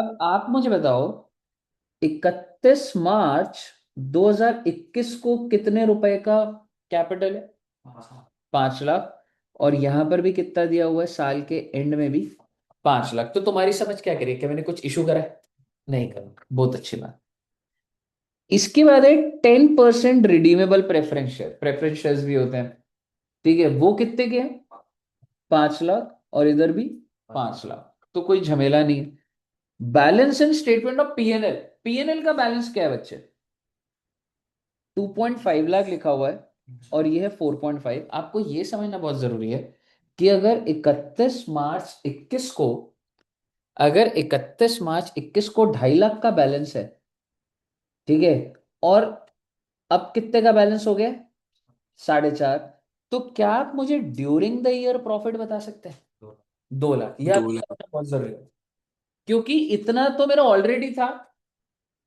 अब आप मुझे बताओ, 31 मार्च 2021 को कितने रुपए का कैपिटल है? 5 लाख। और यहां पर भी कितना दिया हुआ है, साल के एंड में भी 5 लाख। तो तुम्हारी समझ क्या करी, क्या मैंने कुछ इशू करा है? नहीं करा। बहुत अच्छी बात। इसके बाद है 10% redeemable preference share. Preference shares भी होते हैं, ठीक है, वो कितने के हैं? 5 लाख। और इधर भी 5 लाख। तो कोई झमेला नहीं है। Balance in statement of PNL. PNL का बैलेंस क्या है बच्चे? 2.5 लाख लिखा हुआ है, और ये है 4.5। आपको ये समझना बहुत जरूरी है कि अगर 31 मार्च 21 को 2.5 लाख का बैलेंस है, ठीक है, और अब कितने का बैलेंस हो गया? 4.5। तो क्या आप मुझे ड्यूरिंग द ईयर प्रॉफिट बता सकते हैं? 2 लाख। ये दो आपको लाख समझना बहुत जरूरी है, क्योंकि इतना तो मेरा ऑलरेडी था,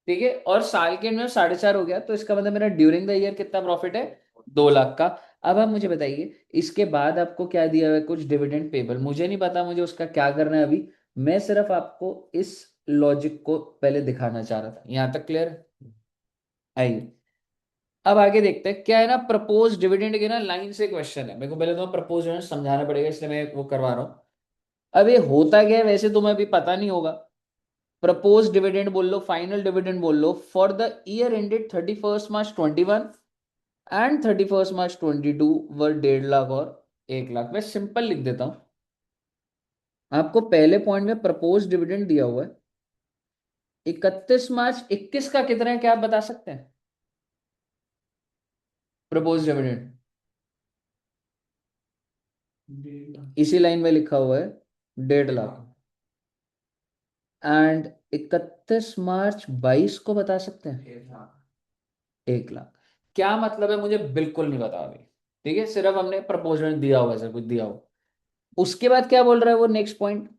ठीक है, और साल के में 4.5 हो गया, तो इसका मतलब मेरा ड्यूरिंग द ईयर कितना प्रॉफिट है? 2 लाख का। अब आप मुझे बताइए, इसके बाद आपको क्या दिया हुआ है? कुछ डिविडेंड पेबल, मुझे नहीं पता मुझे उसका क्या करना है अभी। मैं सिर्फ आपको इस लॉजिक को पहले दिखाना चाह रहा था। यहां तक क्लियर है? आइए, अब आगे देखते हैं क्या है ना। प्रपोज डिविडेंड के ना लाइन से क्वेश्चन है, मेरे को पहले तो प्रपोज डिविडेंड समझाना पड़ेगा, इसलिए मैं वो करवा रहा हूँ। अब ये होता क्या है, वैसे तुम्हें अभी पता नहीं होगा। प्रपोज डिविडेंड बोल लो, फाइनल डिविडेंड बोल लो, for the year ended 31 March 2021 and 31 March 2022 were 1.5 lakh और 1 लाख। मैं सिंपल लिख देता हूं। आपको पहले पॉइंट में प्रपोज डिविडेंड दिया हुआ है। 31 मार्च 21 का कितना है, क्या आप बता सकते हैं? प्रपोज डिविडेंड इसी लाइन में लिखा हुआ है, 1.5 लाख। एंड 31 मार्च 22 को बता सकते हैं? 1 लाख। क्या मतलब है मुझे बिल्कुल नहीं पता अभी, ठीक है, सिर्फ हमने प्रपोजल दिया हुआ है, सर कुछ दिया हुआ। उसके बाद क्या बोल रहा है वो नेक्स्ट पॉइंट?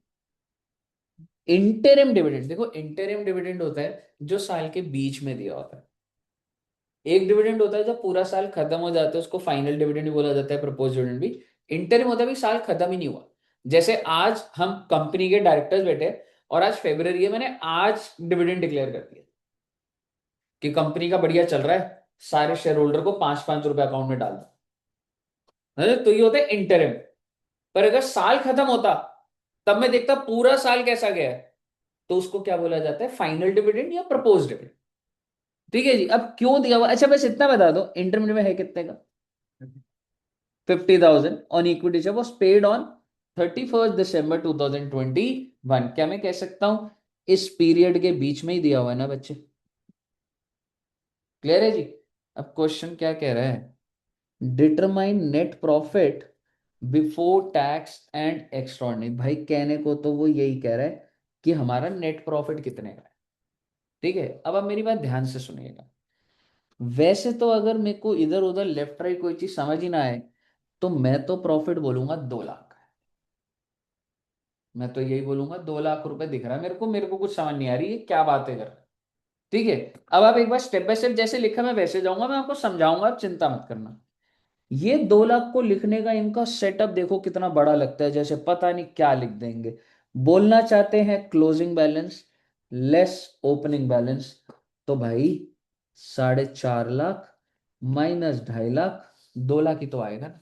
Interim dividend. देखो, इंटरिम डिविडेंड होता है जो साल के बीच में दिया होता है। एक डिविडेंड होता है जब पूरा साल खत्म हो जाता है, उसको फाइनल डिविडेंड भी बोला जाता है, प्रपोज डिविडेंड भी। इंटरिम होता है भी साल खत्म ही नहीं हुआ। जैसे आज हम कंपनी के डायरेक्टर्स बैठे, और आज फेब्रवरी है, मैंने आज डिविडेंड डिक्लेयर कर दिया कि कंपनी का बढ़िया चल रहा है, सारे शेयर होल्डर को 5-5 रुपए अकाउंट में डाल दो। तो ये होता है इंटरिम। पर अगर साल खत्म होता, तब मैं देखता पूरा साल कैसा गया है, तो उसको क्या बोला जाता है? फाइनल डिविडेंड या प्रपोज डिविडेंड। ठीक है जी। अब क्यों दिया हुआ, अच्छा बस इतना बता दो, इंटरमीडिएट में है कितने का? 50,000 on equity share was paid on 31 दिसंबर 2021। क्या मैं कह सकता हूं इस पीरियड के बीच में ही दिया हुआ है ना बच्चे? क्लियर है जी? अब क्वेश्चन क्या कह रहा है? Determine net profit before tax and extraordinary. भाई कहने को तो वो यही कह रहा है कि हमारा नेट प्रॉफिट कितने का है, ठीक है। अब आप मेरी बात ध्यान से सुनिएगा। वैसे तो अगर मेरे को इधर उधर लेफ्ट राइट कोई चीज समझ ही ना आए, तो मैं तो प्रॉफिट बोलूंगा 2 लाख का है। मैं तो यही बोलूंगा 2 लाख रुपए दिख रहा है मेरे को कुछ समझ नहीं आ रही है क्या बातें कर रहे हैं। ठीक है। अब आप एक बार स्टेप बाय स्टेप जैसे लिखा मैं वैसे जाऊंगा, मैं आपको समझाऊंगा, आप चिंता मत करना। ये 2 लाख को लिखने का इनका सेटअप देखो कितना बड़ा लगता है, जैसे पता नहीं क्या लिख देंगे। बोलना चाहते हैं closing balance less opening balance. तो भाई 4.5 लाख माइनस 2.5 लाख, 2 लाख ही तो आएगा ना।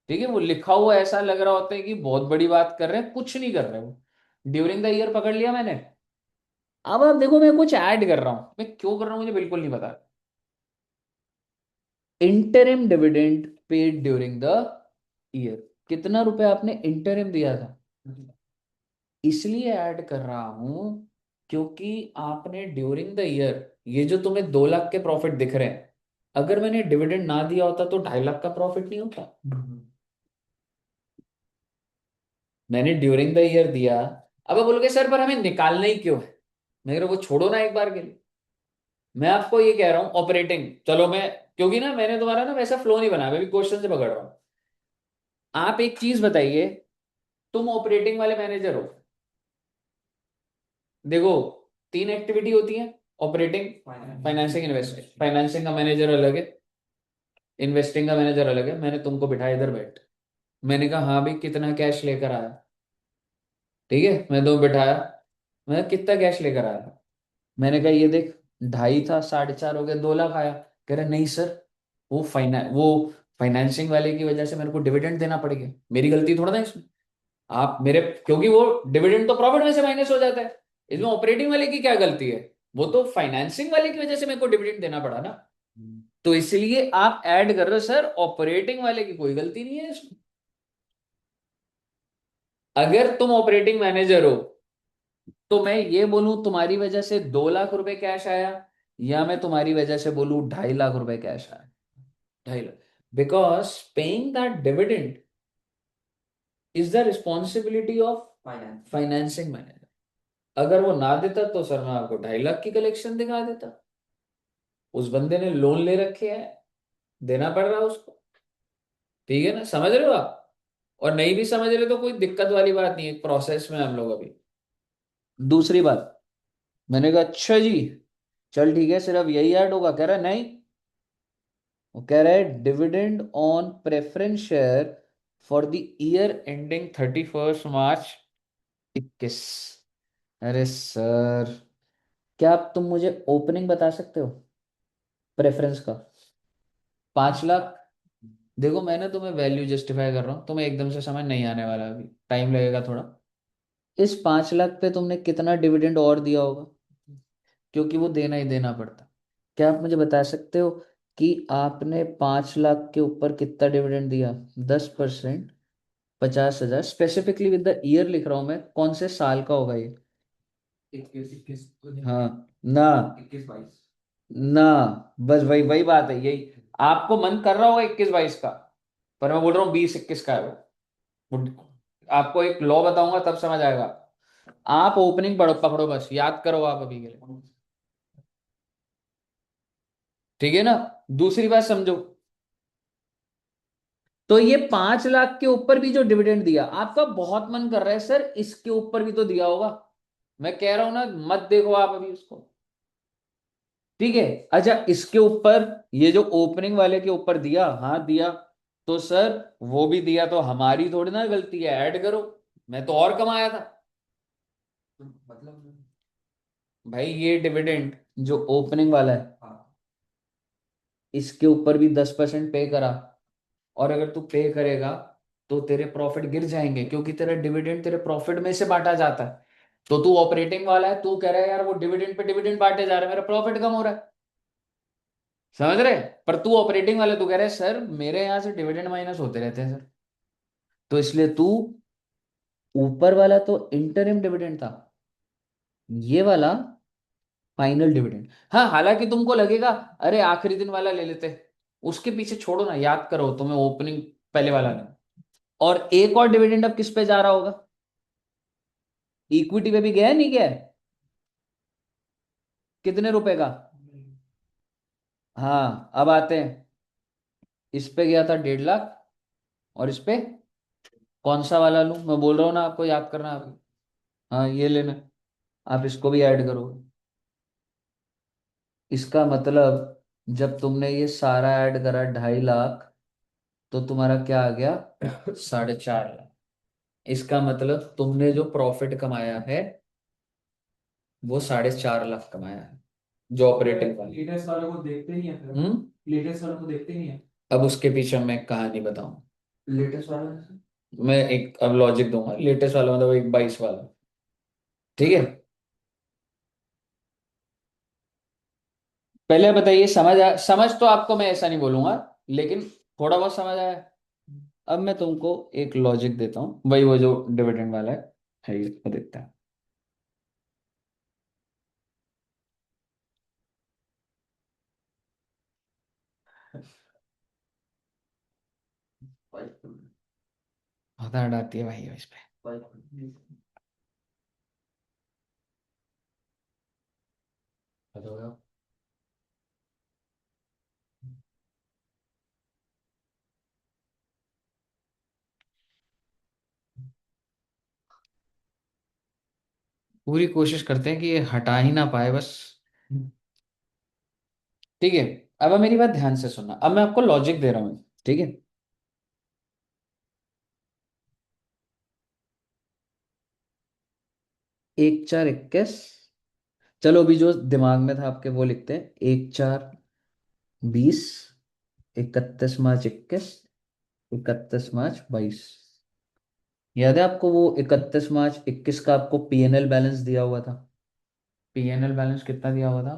ठीक है, वो लिखा हुआ ऐसा लग रहा होता है कि बहुत बड़ी बात कर रहे हैं, कुछ नहीं कर रहे वो। ड्यूरिंग द ईयर पकड़ लिया मैंने। अब आप देखो, मैं कुछ ऐड कर रहा हूं, मैं क्यों कर रहा हूं मुझे बिल्कुल नहीं पता। Interim dividend paid during the year. कितना रुपए आपने इंटरिम दिया था? इसलिए ऐड कर रहा हूं क्योंकि आपने ड्यूरिंग द ईयर, ये जो तुम्हें 2 लाख के प्रॉफिट दिख रहे हैं, अगर मैंने डिविडेंड ना दिया होता तो 2.5 लाख का प्रॉफिट नहीं होता। मैंने ड्यूरिंग द ईयर दिया। अब आप बोलोगे सर पर हमें निकालना ही क्यों है? मेरे को छोड़ो ना एक बार के लिए। मैं आपको ये कह रहा हूं ऑपरेटिंग, चलो मैं, क्योंकि ना मैंने तुम्हारा ना वैसा फ्लो नहीं बनाया, मैं भी क्वेश्चन से पकड़ रहा हूं। आप एक चीज बताइए, तुम ऑपरेटिंग वाले मैनेजर हो। देखो, 3 एक्टिविटी होती है ऑपरेटिंग, फाइनेंसिंग, इन्वेस्टिंग। फाइनेंसिंग का मैनेजर अलग है, इन्वेस्टिंग का मैनेजर अलग है। मैंने तुमको बिठाया इधर बैठ, मैंने कहा हाँ भाई कितना कैश लेकर आया, ठीक है, मैं तुम्हें बिठाया। मैं कितना कैश लेकर आया था? मैंने कहा ये देख, 2.5 था, 4.5 हो गया, 2 लाख आया। कह रहे नहीं सर, वो फाइनेंसिंग वाले की वजह से मेरे को डिविडेंड देना पड़ गया, मेरी गलती थोड़ा ना इसमें। आप मेरे, क्योंकि वो डिविडेंड तो प्रॉफिट में से माइनस हो जाता है, इसमें ऑपरेटिंग वाले की क्या गलती है? वो तो फाइनेंसिंग वाले की वजह से मेरे को डिविडेंड देना पड़ा ना। तो इसलिए आप ऐड कर रहे हो सर, ऑपरेटिंग वाले की कोई गलती नहीं है इसमें। अगर तुम ऑपरेटिंग मैनेजर हो तो मैं ये बोलूं तुम्हारी वजह से 2 लाख रुपए कैश आया, या मैं तुम्हारी वजह से बोलूं 2.5 लाख रुपए कैश आया? 2.5 lakh. Because paying that dividend is the responsibility of financing manager. अगर वो ना देता तो सर मैं आपको 2.5 लाख की कलेक्शन दिखा देता। उस बंदे ने लोन ले रखे हैं, देना पड़ रहा है उसको। ठीक है ना, समझ रहे हो आप? और नहीं भी समझ रहे तो कोई दिक्कत वाली बात नहीं है, प्रोसेस में हम लोग अभी। दूसरी बात, मैंने कहा अच्छा जी, चल ठीक है, सिर्फ यही ऐड होगा? कह रहा है नहीं, वो कह रहा है dividend on preference share for the year ending 31 March 2021। अरे सर, क्या आप तुम मुझे ओपनिंग बता सकते हो प्रेफरेंस का? 5 लाख। देखो मैंने तुम्हें वैल्यू जस्टिफाई कर रहा हूँ, तुम्हें एकदम से समझ नहीं आने वाला, अभी टाइम लगेगा थोड़ा। इस 5 लाख पे तुमने कितना डिविडेंड और दिया होगा? क्योंकि वो देना ही देना पड़ता। क्या आप मुझे बता सकते हो कि आपने 5 लाख के ऊपर कितना डिविडेंड दिया? 10%, 50,000, स्पेसिफिकली विद द ईयर लिख रहा हूं मैं, कौन से साल का होगा ये? 21 21। हाँ ना, 21 22 ना, बस वही वही बात है, यही आपको मन कर रहा होगा 21 22 का, पर मैं बोल रहा हूँ 20 21 का है आपको एक लॉ बताऊंगा तब समझ आएगा। आप ओपनिंग पढ़ो, पकड़ो, बस याद करो आप अभी के लिए। ठीक है ना? दूसरी बात समझो, तो ये 5 लाख के ऊपर भी जो डिविडेंड दिया, आपका बहुत मन कर रहा है सर इसके ऊपर भी तो दिया होगा। मैं कह रहा हूं ना, मत देखो आप अभी उसको। ठीक है, अच्छा इसके ऊपर, ये जो ओपनिंग वाले के ऊपर दिया, हाँ दिया, तो सर वो भी दिया तो हमारी थोड़ी ना गलती है, ऐड करो। मैं तो और कमाया था। मतलब भाई ये डिविडेंड जो ओपनिंग वाला है, इसके ऊपर भी 10% पे करा, और अगर तू पे करेगा तो तेरे प्रॉफिट गिर जाएंगे, क्योंकि तेरा डिविडेंड तेरे प्रॉफिट में से बांटा जाता है। तो तू ऑपरेटिंग वाला है, तू कह रहा है यार वो डिविडेंड पे डिविडेंड बांटे जा रहा है, मेरा प्रॉफिट कम हो रहा है। समझ रहे? पर तू ऑपरेटिंग वाला, तू कह रहा है सर मेरे यहाँ से डिविडेंड माइनस होते रहते हैं सर। तो इसलिए तू, ऊपर वाला तो इंटरिम डिविडेंड था, ये वाला फाइनल डिविडेंड। हाँ, हालांकि तुमको लगेगा अरे आखिरी दिन वाला ले लेते, उसके पीछे छोड़ो ना, याद करो तुम्हें ओपनिंग पहले वाला ने। और एक और डिविडेंड अब किस पे जा रहा होगा? इक्विटी पे भी गया है, नहीं गया है? कितने रुपए का? हाँ अब आते हैं, इस पे गया था 1.5 लाख, और इस पे कौन सा वाला लूं? मैं बोल रहा हूँ ना आपको याद करना अभी। हाँ ये लेना, आप इसको भी ऐड करोगे। इसका मतलब जब तुमने ये सारा ऐड करा 2.5 लाख, तो तुम्हारा क्या आ गया? 4.5 लाख। इसका मतलब तुमने जो प्रॉफिट कमाया है वो 4.5 लाख कमाया है, जो ऑपरेटिंग वाली। लेटेस्ट वालों को देखते नहीं है फिर? लेटेस्ट वालों को देखते नहीं है। अब उसके पीछे मैं कहानी बताऊं। लेटेस्ट वाला? मैं एक अब लॉजिक दूंगा, लेटेस्ट वाला मतलब एक 22 वाला। ठीक है, पहले बताइए, समझ तो आपको मैं ऐसा नहीं बोलूंगा, लेकिन थोड़ा बहुत समझ आया। अब मैं तुमको एक लॉजिक देता हूँ, वही वो जो डिविडेंड वाला है ये वो देता है। हदाड़ आती है भाई इस पे। बताओ। पूरी कोशिश करते हैं कि ये हटा ही ना पाए बस। ठीक है, अब मेरी बात ध्यान से सुनना, अब मैं आपको लॉजिक दे रहा हूँ। ठीक है, 1 4 21। चलो अभी जो दिमाग में था आपके वो लिखते हैं। 1 4 20, 31 मार्च 21, 31 मार्च 22। याद है आपको वो 31 मार्च 21 का आपको पीएनएल बैलेंस दिया हुआ था? पीएनएल बैलेंस कितना दिया हुआ था?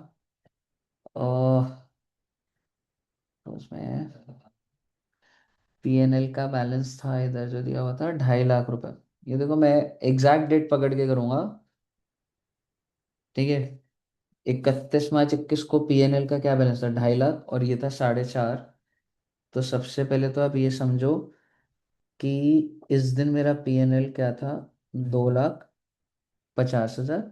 तो उसमें पीएनएल का बैलेंस था इधर जो दिया हुआ था 2.5 लाख रुपए। ये देखो मैं एग्जैक्ट डेट पकड़ के करूंगा, ठीक है। 31 मार्च 21 को पीएनएल का क्या बैलेंस था? 2.5 लाख, और ये था 4.5। तो सबसे पहले तो आप ये समझो कि इस दिन मेरा पीएनएल क्या था? 2,50,000।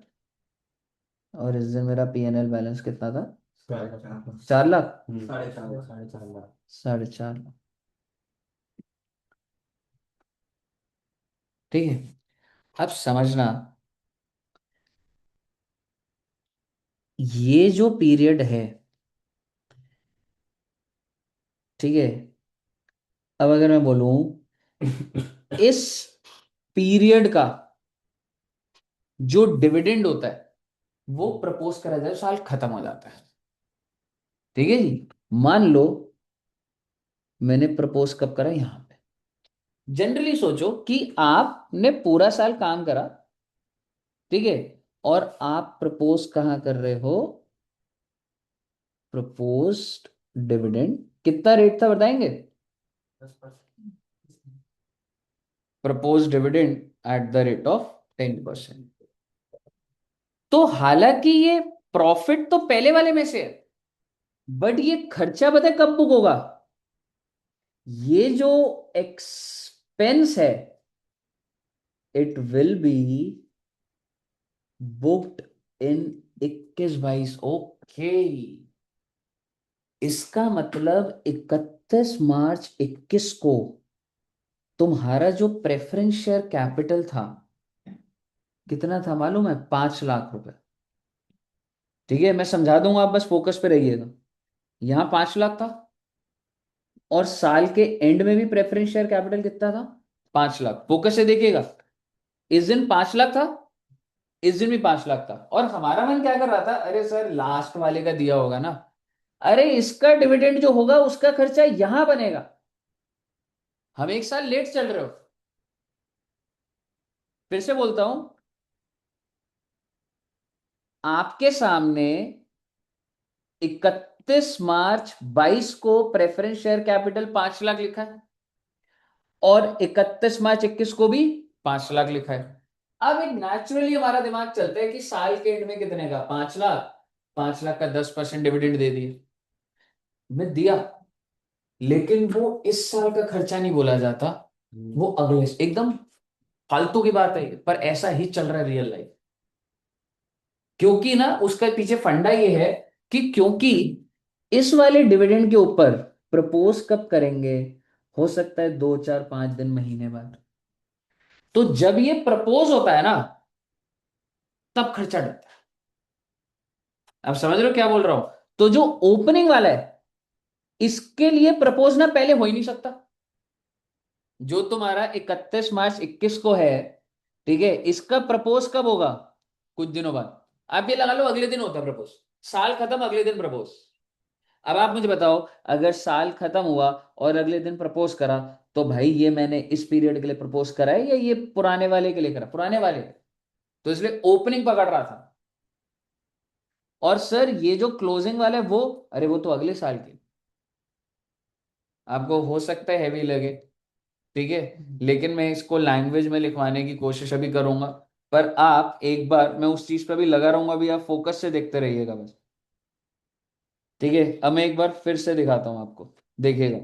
और इस दिन मेरा पीएनएल बैलेंस कितना था? 4 लाख। 4.5 लाख। 4.5 लाख। ठीक है। अब समझना, ये जो पीरियड है, ठीक है, अब अगर मैं बोलूं इस पीरियड का जो डिविडेंड होता है वो प्रपोज करा जाए, साल खत्म हो जाता है। ठीक है जी। मान लो मैंने प्रपोज कब करा? यहां पे। जनरली सोचो कि आपने पूरा साल काम करा, ठीक है, और आप प्रपोज कहाँ कर रहे हो? प्रपोज्ड डिविडेंड कितना रेट था बताएंगे? Propose dividend at the rate of 10%। तो हालांकि ये प्रॉफिट तो पहले वाले में से है, बट ये खर्चा पता है कब बुक होगा? ये जो एक्सपेंस है, it will be booked in 21 22। Okay, इसका मतलब 31 मार्च 21 को तुम्हारा जो प्रेफरेंस शेयर कैपिटल था कितना था मालूम है? 5 लाख रुपए। ठीक है, मैं समझा दूंगा, आप बस फोकस पे रहिएगा। यहां 5 लाख था, और साल के एंड में भी प्रेफरेंस शेयर कैपिटल कितना था? 5 लाख। फोकस से देखिएगा, इस दिन 5 लाख था, इस दिन भी 5 लाख था, और हमारा मन क्या कर रहा था? अरे सर लास्ट वाले का दिया होगा ना, अरे इसका डिविडेंड जो होगा उसका खर्चा यहां बनेगा। हम एक साल लेट चल रहे हो। फिर से बोलता हूं, आपके सामने 31 मार्च 22 को प्रेफरेंस शेयर कैपिटल 5 लाख लिखा है, और 31 मार्च 21 को भी 5 लाख लिखा है। अब एक नेचुरली हमारा दिमाग चलता है कि साल के एंड में कितने का? 5 लाख। 5 लाख का 10% डिविडेंड दे दिए, मैं दिया। लेकिन वो इस साल का खर्चा नहीं बोला जाता, वो अगले एकदम फालतू की बात है, पर ऐसा ही चल रहा है रियल लाइफ। क्योंकि ना उसका पीछे फंडा ये है कि क्योंकि इस वाले डिविडेंड के ऊपर प्रपोज कब करेंगे? हो सकता है 2 4 5 दिन, महीने बाद। तो जब ये प्रपोज होता है ना, तब खर्चा डरता है। अब समझ रहे हो क्या बोल रहा हूं? तो जो ओपनिंग वाला है, इसके लिए प्रपोज ना पहले हो ही नहीं सकता। जो तुम्हारा 31 मार्च 21 को है, ठीक है, इसका प्रपोज कब होगा? कुछ दिनों बाद। आप ये लगा लो अगले दिन होता है प्रपोज। साल खत्म अगले दिन प्रपोज। अब आप मुझे बताओ, अगर साल खत्म हुआ और अगले दिन प्रपोज करा, तो भाई ये मैंने इस पीरियड के लिए प्रपोज करा है या ये पुराने वाले के लिए करा? पुराने वाले। तो इसलिए ओपनिंग पकड़ रहा था। और सर ये जो क्लोजिंग वाला है वो, अरे वो तो अगले साल की। आपको हो सकता है हैवी लगे, ठीक है, लेकिन मैं इसको लैंग्वेज में लिखवाने की कोशिश अभी करूंगा। पर आप एक बार, मैं उस चीज पर भी लगा रहूंगा, अभी आप फोकस से देखते रहिएगा बस। ठीक है, अब मैं एक बार फिर से दिखाता हूं आपको, देखिएगा।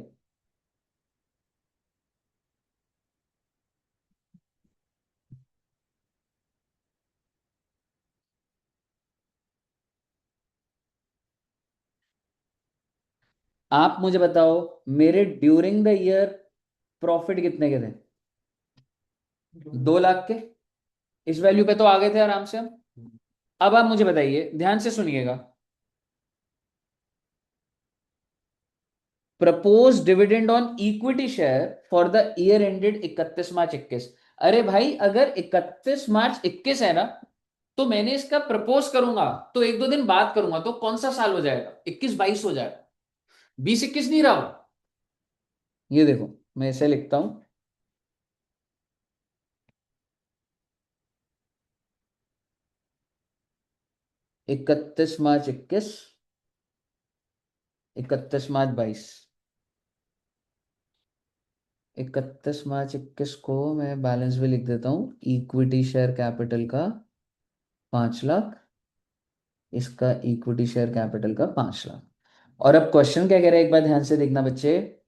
आप मुझे बताओ, मेरे ड्यूरिंग द ईयर प्रॉफिट कितने के थे? 2 लाख के। इस वैल्यू पे तो आ गए थे आराम से हम। अब आप मुझे बताइए, ध्यान से सुनिएगा। Propose dividend on equity share for the year ended 31 मार्च 21। अरे भाई अगर 31 मार्च 21 है ना, तो मैंने इसका प्रपोज करूंगा तो एक दो दिन बाद करूंगा, तो कौन सा साल हो जाएगा? 21-22 हो जाएगा, 20-21 नहीं रहा वो। ये देखो, मैं इसे लिखता हूं, 31 मार्च 21, 31 मार्च 22। 31 मार्च 21 को मैं बैलेंस भी लिख देता हूँ, इक्विटी शेयर कैपिटल का 5 लाख, इसका इक्विटी शेयर कैपिटल का 5 लाख। और अब क्वेश्चन क्या कह रहा है, एक बार ध्यान से देखना बच्चे।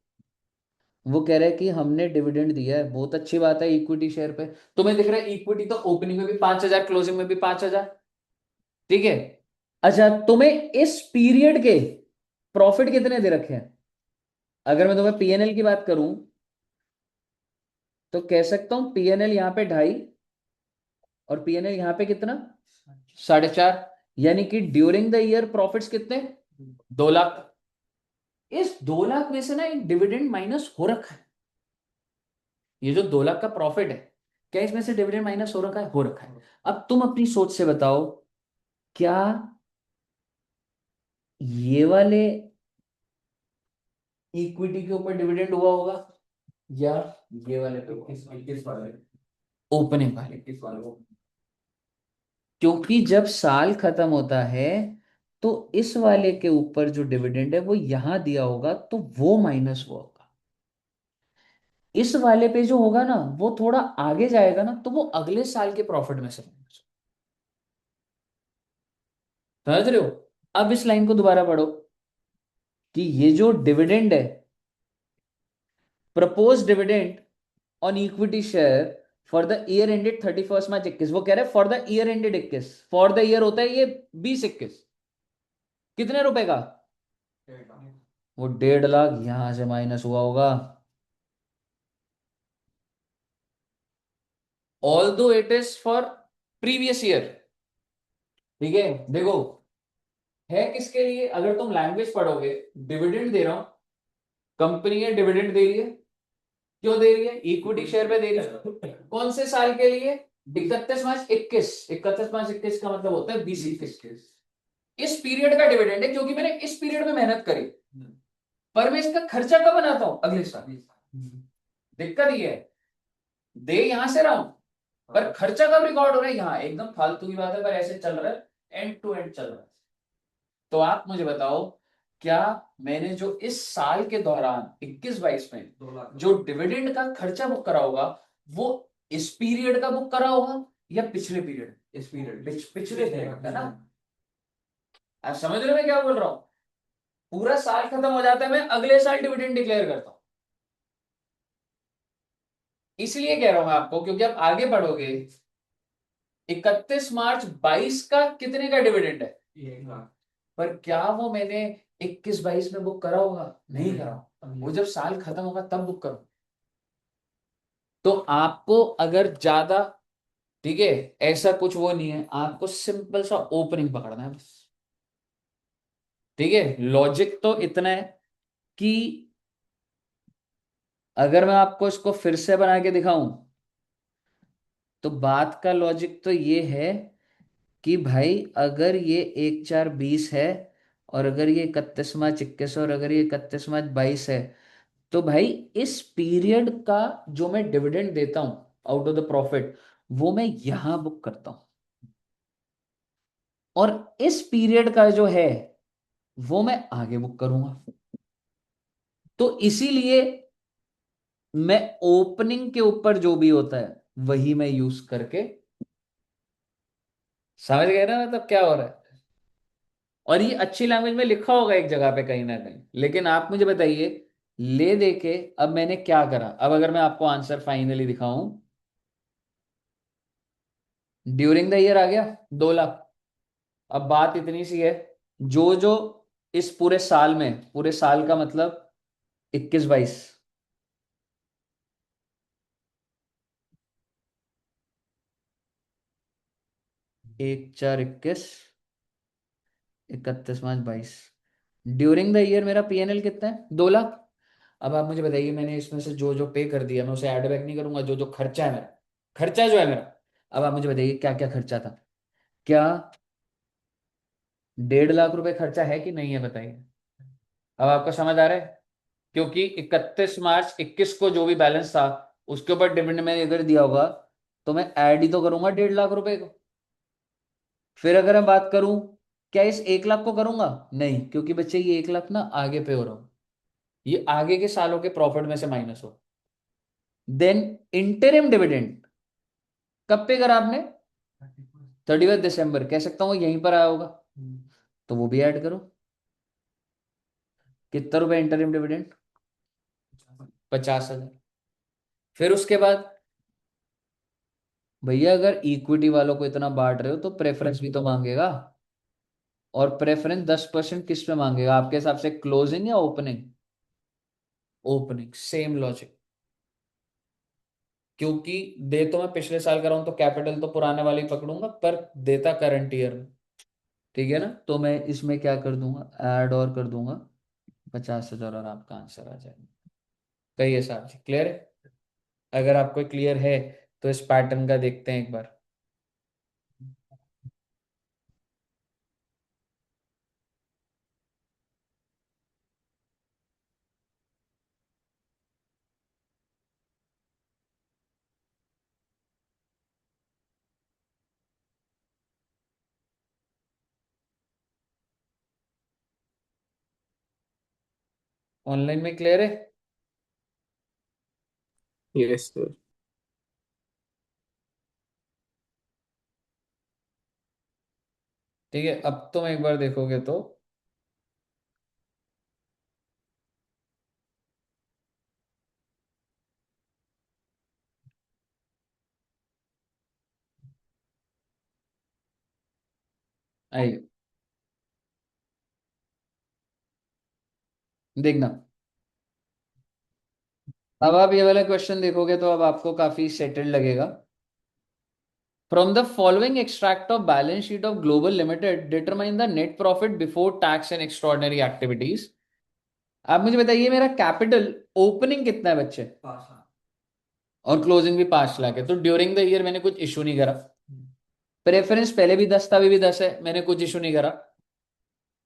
वो कह रहा है कि हमने डिविडेंड दिया है, बहुत अच्छी बात है, इक्विटी शेयर पे तुम्हें दिख रहा है इक्विटी तो ओपनिंग में भी 5,000, क्लोजिंग में भी 5,000, ठीक है। अच्छा, तुम्हें इस पीरियड के प्रॉफिट कितने दे रखे हैं? अगर मैं तुम्हें पीएनएल की बात करूं तो कह सकता हूं पीएनएल यहां पे 2.5 और पीएनएल यहां पे कितना, 4.5। यानी कि ड्यूरिंग द ईयर प्रॉफिट्स कितने, 2 लाख। इस 2 लाख में से ना एक डिविडेंड माइनस हो रखा है। ये जो 2 लाख का प्रॉफिट है, क्या इसमें से डिविडेंड माइनस हो रखा है? हो रखा है। अब तुम अपनी सोच से बताओ, क्या ये वाले इक्विटी के ऊपर डिविडेंड हुआ होगा, या ये वाले पे हुआ? 21 वाले। ओपनिंग वाले। 21 वाले को। क्योंकि जब साल खत्म होता है तो इस वाले के ऊपर जो डिविडेंड है वो यहां दिया होगा, तो वो माइनस हुआ होगा। इस वाले पे जो होगा ना वो थोड़ा आगे जाएगा ना, तो वो अगले साल के प्रॉफिट में से minus होगा। समझ रहे हो? अब इस लाइन को दोबारा पढ़ो कि ये जो डिविडेंड है, propose dividend on equity share for the year ended 31 मार्च 21, वो कह रहे हैं for the year ended 21, for the year होता है ये 20-21, कितने रुपए का? वो 1.5 लाख यहां से माइनस हुआ होगा। Although it is for previous year, ठीक है। देखो, है किसके लिए? अगर तुम लैंग्वेज पढ़ोगे, डिविडेंड दे रहा हूं, कंपनी है डिविडेंड दे रही है, क्यों दे रही है? इक्विटी शेयर पे दे रही है। कौन से साल के लिए? 31 मार्च 21। 31 मार्च 21 का मतलब होता है 20-21। इस पीरियड का डिविडेंड है, क्योंकि मैंने इस पीरियड में मेहनत करी, पर मैं इसका खर्चा कब बनाता हूं? अगले साल। दिक्कत ये है, दे यहां से रहा हूं, पर खर्चा कब रिकॉर्ड हो रहा है? यहाँ। एकदम फालतू की बात है, पर ऐसे चल रहा है, एंड टू एंड चल रहा है। तो आप मुझे बताओ, क्या मैंने जो इस साल के दौरान 21-22 में 2 लाख जो डिविडेंड का खर्चा बुक करा होगा, वो इस पीरियड का बुक करा होगा या पिछले पीरियड? इस पीरियड। पिछले पीरियड का ना। आप समझ रहे हो मैं क्या बोल रहा हूँ? पूरा साल खत्म हो जाता है, मैं अगले साल डिविडेंड डिक्लेयर करता हूं। इसलिए कह रहा हूं मैं आपको, क्योंकि आप आगे बढ़ोगे, 31 मार्च 22 का कितने का डिविडेंड है? 1 लाख। पर क्या वो मैंने 21-22 में बुक करा होगा? नहीं करा। वो जब साल खत्म होगा तब बुक करो। तो आपको अगर ज्यादा, ठीक है, ऐसा कुछ वो नहीं है, आपको सिंपल सा ओपनिंग पकड़ना है बस। ठीक है, लॉजिक तो इतना है कि अगर मैं आपको इसको फिर से बना के दिखाऊं, तो बात का लॉजिक तो ये है कि भाई अगर ये 1/4/20 है, और अगर ये 31 मार्च 21 और अगर ये 31 मार्च 22 है, तो भाई इस पीरियड का जो मैं डिविडेंड देता हूं आउट ऑफ द प्रॉफिट, वो मैं यहां बुक करता हूं, और इस पीरियड का जो है वो मैं आगे बुक करूंगा। तो इसीलिए मैं ओपनिंग के ऊपर जो भी होता है वही मैं यूज करके, समझ गए ना मतलब क्या हो रहा है? और ये अच्छी लैंग्वेज में लिखा होगा एक जगह पे कहीं ना कहीं, लेकिन आप मुझे बताइए, ले दे के अब मैंने क्या करा? अब अगर मैं आपको आंसर फाइनली दिखाऊं, ड्यूरिंग द ईयर आ गया 2 लाख। अब बात इतनी सी है, जो जो इस पूरे साल में, पूरे साल का मतलब 21-22, 1/4/21, 31 मार्च 22, ड्यूरिंग द ईयर मेरा पीएनएल कितना है? 2 लाख। अब आप मुझे बताइए, मैंने इसमें से जो जो पे कर दिया मैं उसे ऐड बैक नहीं करूंगा, जो जो खर्चा है मेरा, खर्चा जो है मेरा, अब आप मुझे बताइए क्या क्या खर्चा था। क्या 1.5 लाख रुपए खर्चा है कि नहीं है, बताइए। अब आपको समझ आ रहा है? क्योंकि 31 मार्च 21 को जो भी बैलेंस था उसके ऊपर डिविडेंड मैंने अगर दिया होगा तो मैं ऐड ही तो करूंगा 1.5 लाख रुपए को। फिर अगर मैं बात करूं, क्या इस 1 लाख को करूंगा? नहीं, क्योंकि बच्चे ये 1 लाख ना आगे पे हो रहा हो, ये आगे के सालों के प्रॉफिट में से माइनस हो। देन इंटरिम डिविडेंड कब पे करा आपने? 31 दिसंबर, कह सकता हूँ यहीं पर आया होगा, तो वो भी ऐड करो। कितना रुपए इंटरिम डिविडेंड? 50,000। फिर उसके बाद भैया अगर इक्विटी वालों को इतना बांट रहे हो तो प्रेफरेंस भी तो मांगेगा। और प्रेफरेंस 10% किस पे मांगेगा आपके हिसाब से, क्लोजिंग या ओपनिंग? Opening, same logic. क्योंकि दे तो मैं पिछले साल कर रहा हूं तो कैपिटल तो पुराने वाले ही पकड़ूंगा, पर देता करंट ईयर में। ठीक है ना, तो मैं इसमें क्या कर दूंगा, ऐड और कर दूंगा 50,000 और आपका आंसर आ जाएगा। कही है साहब जी, क्लियर है? अगर आपको क्लियर है तो इस पैटर्न का देखते हैं एक बार। ऑनलाइन में क्लियर है? Yes sir. ठीक है, अब तुम एक बार देखोगे तो आइए देखना। अब आप ये वाला क्वेश्चन देखोगे तो अब आपको काफी सेटल्ड लगेगा। From the following extract of balance sheet of global limited determine the net profit before tax and extraordinary activities. आप मुझे बताइए मेरा कैपिटल ओपनिंग कितना है बच्चे, और क्लोजिंग भी 5 लाख है, तो ड्यूरिंग द ईयर मैंने कुछ इशू नहीं करा। प्रेफरेंस पहले भी 10 था, अभी भी 10 है, मैंने कुछ इशू नहीं करा।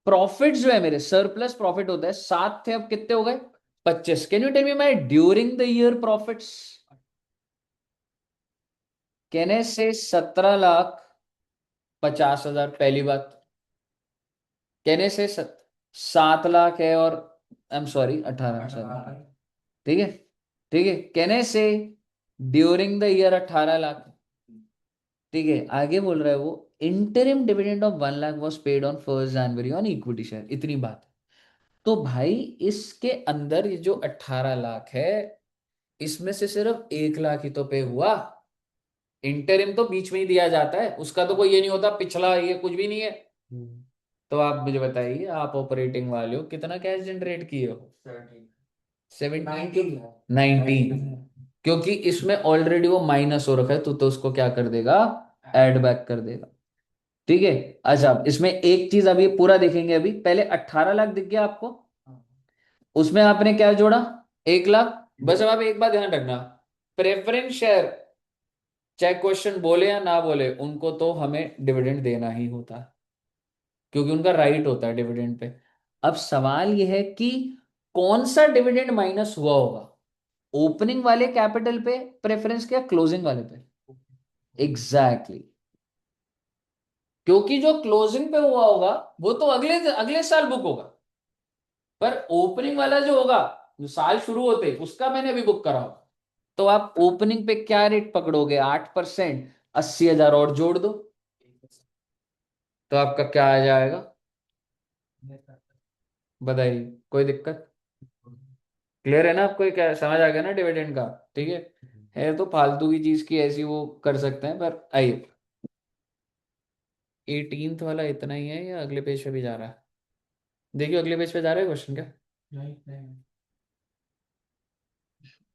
प्रॉफिट जो है मेरे सरप्लस प्रॉफिट होता है, 7 थे अब कितने हो गए, 25। Can you tell me my during the year profits? कहने से 17,50,000 पहली बात। कहने से 7 लाख है, और आई एम सॉरी 18, ठीक है। ठीक है, कहने से ड्यूरिंग द ईयर 18 लाख। ठीक है, आगे बोल रहा है वो interim dividend of 1 lakh was paid on 1 January on equity share, इतनी बात। तो भाई इसके अंदर ये जो 18 लाख है, इसमें से सिर्फ 1 लाख ही तो पे हुआ। इंटरिम तो बीच में ही दिया जाता है, उसका तो कोई ये नहीं होता पिछला, ये कुछ भी नहीं है। तो आप मुझे बताइए, आप ऑपरेटिंग वाले हो, कितना कैश जनरेट किए हो? 17 19। क्योंकि इसमें ऑलरेडी वो माइनस हो रखा है, तो उसको क्या कर देगा, ऐड बैक कर देगा। ठीक है। अच्छा, इसमें एक चीज अभी पूरा देखेंगे। अभी पहले 18 लाख दिख गया आपको, उसमें आपने क्या जोड़ा, 1 लाख। बस अब आप एक बात ध्यान रखना, प्रेफरेंस शेयर चाहे क्वेश्चन बोले या ना बोले, उनको तो हमें डिविडेंड देना ही होता है, क्योंकि उनका राइट होता है डिविडेंड पे। अब सवाल यह है कि कौन सा डिविडेंड माइनस हुआ होगा, ओपनिंग वाले कैपिटल पे प्रेफरेंस क्या, क्लोजिंग वाले पे? Exactly exactly. क्योंकि जो क्लोजिंग पे हुआ होगा वो तो अगले अगले साल बुक होगा, पर ओपनिंग वाला जो होगा, जो साल शुरू होते उसका मैंने अभी बुक करा होगा। तो आप ओपनिंग पे क्या रेट पकड़ोगे, 8%, 80,000 और जोड़ दो, तो आपका क्या आ जाएगा, बताइए। कोई दिक्कत? क्लियर है ना आपको, ये क्या समझ आ गया ना डिविडेंड का? ठीक है तो फालतू की चीज की ऐसी वो कर सकते हैं, पर आइए। 18th वाला इतना ही है या अगले पेज पे भी जा रहा है? देखिए अगले पेज पे जा रहा है क्वेश्चन क्या?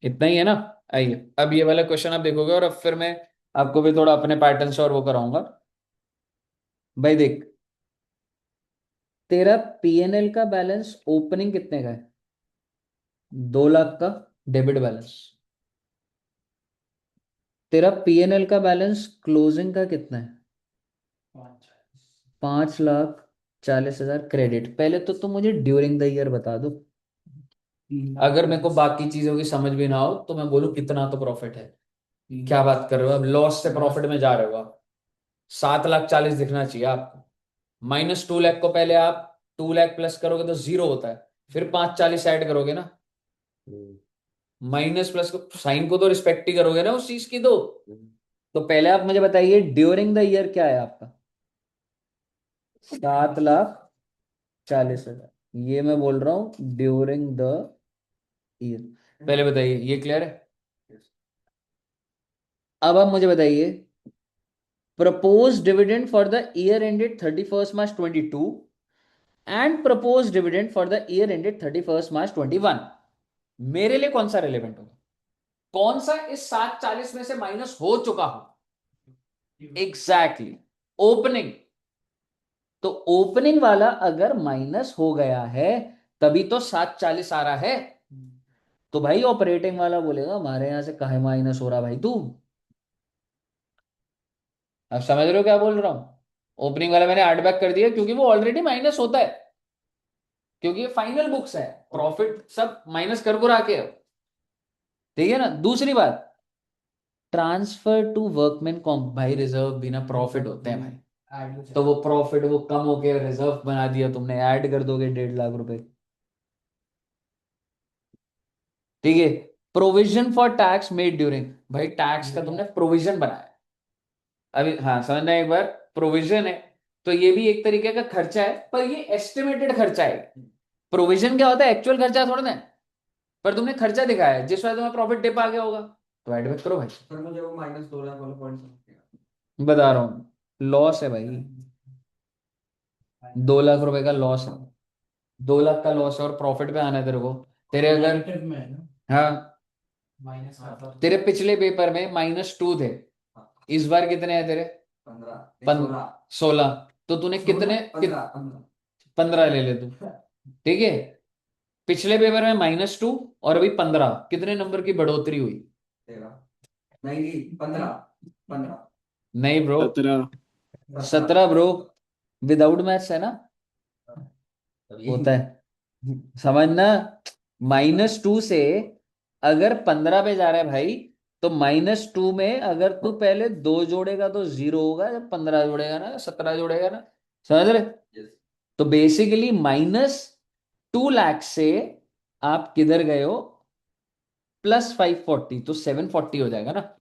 इतना ही है ना। आइए अब ये वाला क्वेश्चन आप देखोगे, और अब फिर मैं आपको भी थोड़ा अपने पैटर्न से और वो कराऊंगा। भाई देख, तेरा पीएनएल का बैलेंस ओपनिंग कितने का है, 2 लाख का डेबिट बैलेंस। तेरा पीएनएल का बैलेंस क्लोजिंग का कितना है? 5,40,000 क्रेडिट। पहले तो तुम मुझे ड्यूरिंग द ईयर बता दो। अगर मेरे को बाकी चीजों की समझ भी ना हो तो मैं बोलूं कितना तो प्रॉफिट है। क्या बात कर रहे हो, अब लॉस से प्रॉफिट में जा रहे हो आप। 7,40,000 दिखना चाहिए आपको। -2 लाख को पहले आप 2 लाख प्लस करोगे तो जीरो होता है। फिर 5,40,000 ऐड करोगे ना। हम्म, माइनस प्लस को साइन को तो रिस्पेक्ट ही करोगे ना उस चीज की तो। हम्म, तो पहले आप मुझे बताइए ड्यूरिंग द ईयर क्या है आपका। 7,40,000 ये मैं बोल रहा हूँ ड्यूरिंग द ईयर। पहले बताइए ये क्लियर है। अब आप मुझे बताइए propose dividend for the year ended 31st March 2022 and propose dividend for the year ended 31st March 2021। मेरे लिए कौन सा रेलेवेंट होगा, कौन सा इस 7,40 में से माइनस हो चुका हो। Exactly opening. तो ओपनिंग वाला अगर माइनस हो गया है तभी तो 7,40 आ रहा है। तो भाई ऑपरेटिंग वाला बोलेगा हमारे यहां से काहे माइनस हो रहा भाई तू। अब समझ रहे हो क्या बोल रहा हूं। ओपनिंग वाला मैंने एड बैक कर दिया क्योंकि वो ऑलरेडी माइनस होता है, क्योंकि ये फाइनल बुक्स है। प्रॉफिट सब माइनस कर बुरा के। ठीक है ना। दूसरी बात, ट्रांसफर टू वर्कमैन कॉम्प, भाई रिजर्व बिना प्रॉफिट होते हैं भाई। तो वो प्रॉफिट वो कम होके रिजर्व बना दिया तुमने, ऐड कर दोगे 1.5 लाख रुपए। ठीक है। Provision for tax made during, भाई टैक्स का तुमने प्रोविजन बनाया। अभी हाँ समझना एक बार। प्रोविजन है तो ये भी एक तरीके का खर्चा है, पर ये एस्टिमेटेड खर्चा है। प्रोविजन क्या होता है, एक्चुअल खर्चा थोड़ा ना है। पर तुमने खर्चा दिखाया है जिस वजह तुम्हें प्रॉफिट डिप आ गया होगा, तो ऐड बैक करो भाई। पर मुझे वो -2 लाख वाला पॉइंट समझ बता रहा हूँ लॉस है भाई। 2 लाख रुपए का लॉस है। 2 लाख का लॉस है और प्रॉफिट पे आना है तेरे को। तेरे अगर हाँ तेरे पिछले पेपर में -2 थे, गया। इस बार कितने हैं तेरे। 15 पन 16 16। तो तूने कितने 15 15 ले ले तू। ठीक है। पिछले पेपर में -2 और अभी 15, कितने नंबर की बढ़ोतरी हुई। 13 नहीं 15 15 नहीं ब्रो। 17। 17 ब्रो। विदाउट मैथ्स है ना। तभी होता है समझना। -2 से अगर 15 पे जा रहा है भाई, तो -2 में अगर तू पहले 2 जोड़ेगा तो जीरो होगा, जब 15 जोड़ेगा ना 17 जोड़ेगा ना। समझ रहे। Yes. तो बेसिकली -2 लाख से आप किधर गए हो, +540, तो 740 हो जाएगा ना।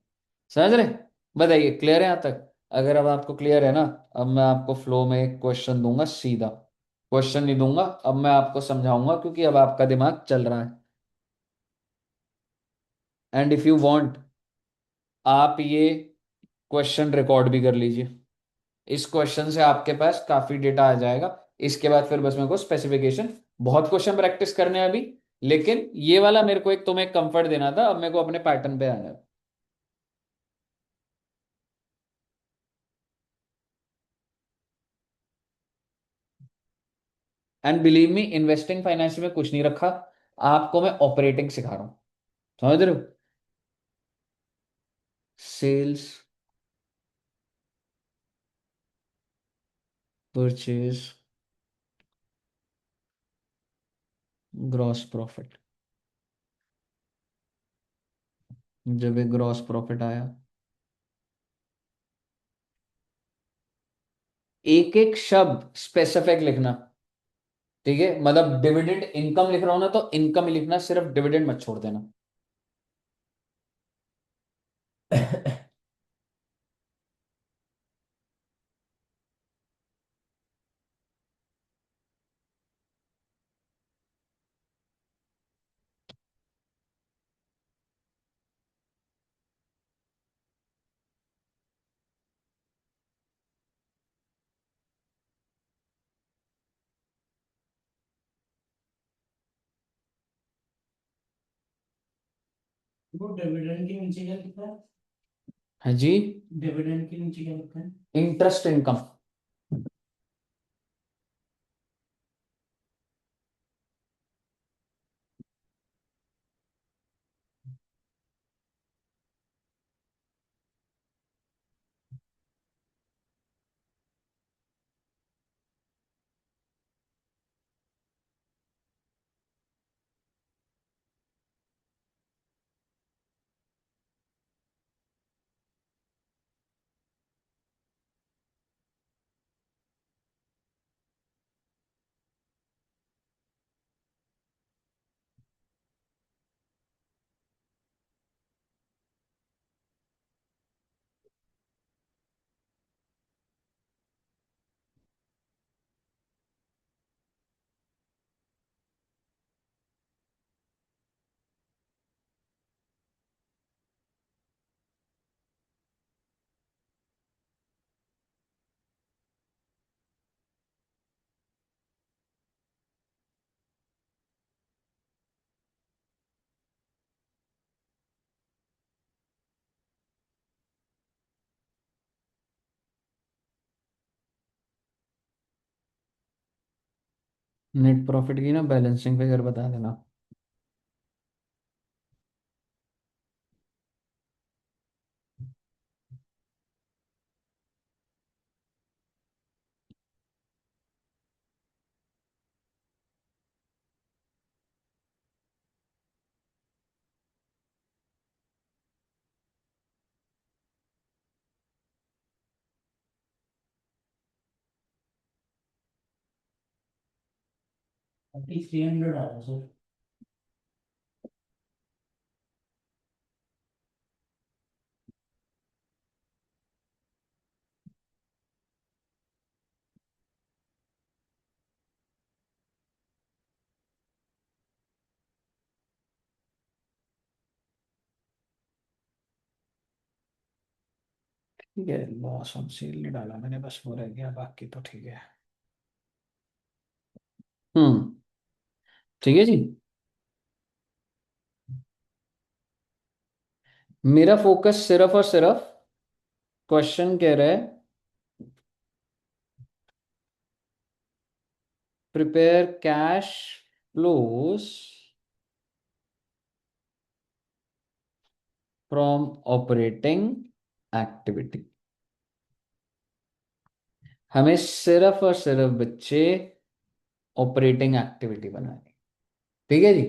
समझ रहे। बताइए क्लियर है यहां तक। अगर अब आपको क्लियर है ना, अब मैं आपको फ्लो में एक क्वेश्चन दूंगा सीधा। क्वेश्चन नहीं दूंगा, अब मैं आपको समझाऊंगा क्योंकि अब आपका दिमाग चल रहा है। एंड इफ यू वांट, आप ये क्वेश्चन रिकॉर्ड भी कर लीजिए। इस क्वेश्चन से आपके पास काफी डेटा आ जाएगा। इसके बाद फिर बस मेरे को स्पेसिफिकेशन, बहुत क्वेश्चन प्रैक्टिस करने हैं अभी, लेकिन ये वाला मेरे को एक तुम्हें कंफर्ट देना था। अब मेरे को अपने पैटर्न पे आना है। And believe me, investing finance में कुछ नहीं रखा, आपको मैं ऑपरेटिंग सिखा रहा हूं। समझ रहे हो। Sales, purchase, gross profit. जब एक ग्रॉस प्रॉफिट आया, एक एक शब्द स्पेसिफिक लिखना। ठीक है, मतलब डिविडेंड इनकम लिख रहा हूं ना तो इनकम ही लिखना, सिर्फ डिविडेंड मत छोड़ देना। वो डिविडेंड के नीचे क्या लिखा है? हाँ जी। डिविडेंड के नीचे क्या लिखा है? Interest income. नेट प्रॉफिट की ना बैलेंसिंग फिगर बता देना। अभी 300 आ रहा सर। ठीक है, लॉस ऑन सेल नहीं डाला मैंने, बस वो रह गया, बाकी तो ठीक है। हम्म। ठीक है जी। मेरा फोकस सिर्फ और सिर्फ क्वेश्चन कह रहा है prepare cash flows from operating activity. हमें सिर्फ और सिर्फ बच्चे ऑपरेटिंग एक्टिविटी बनानी। ठीक है जी।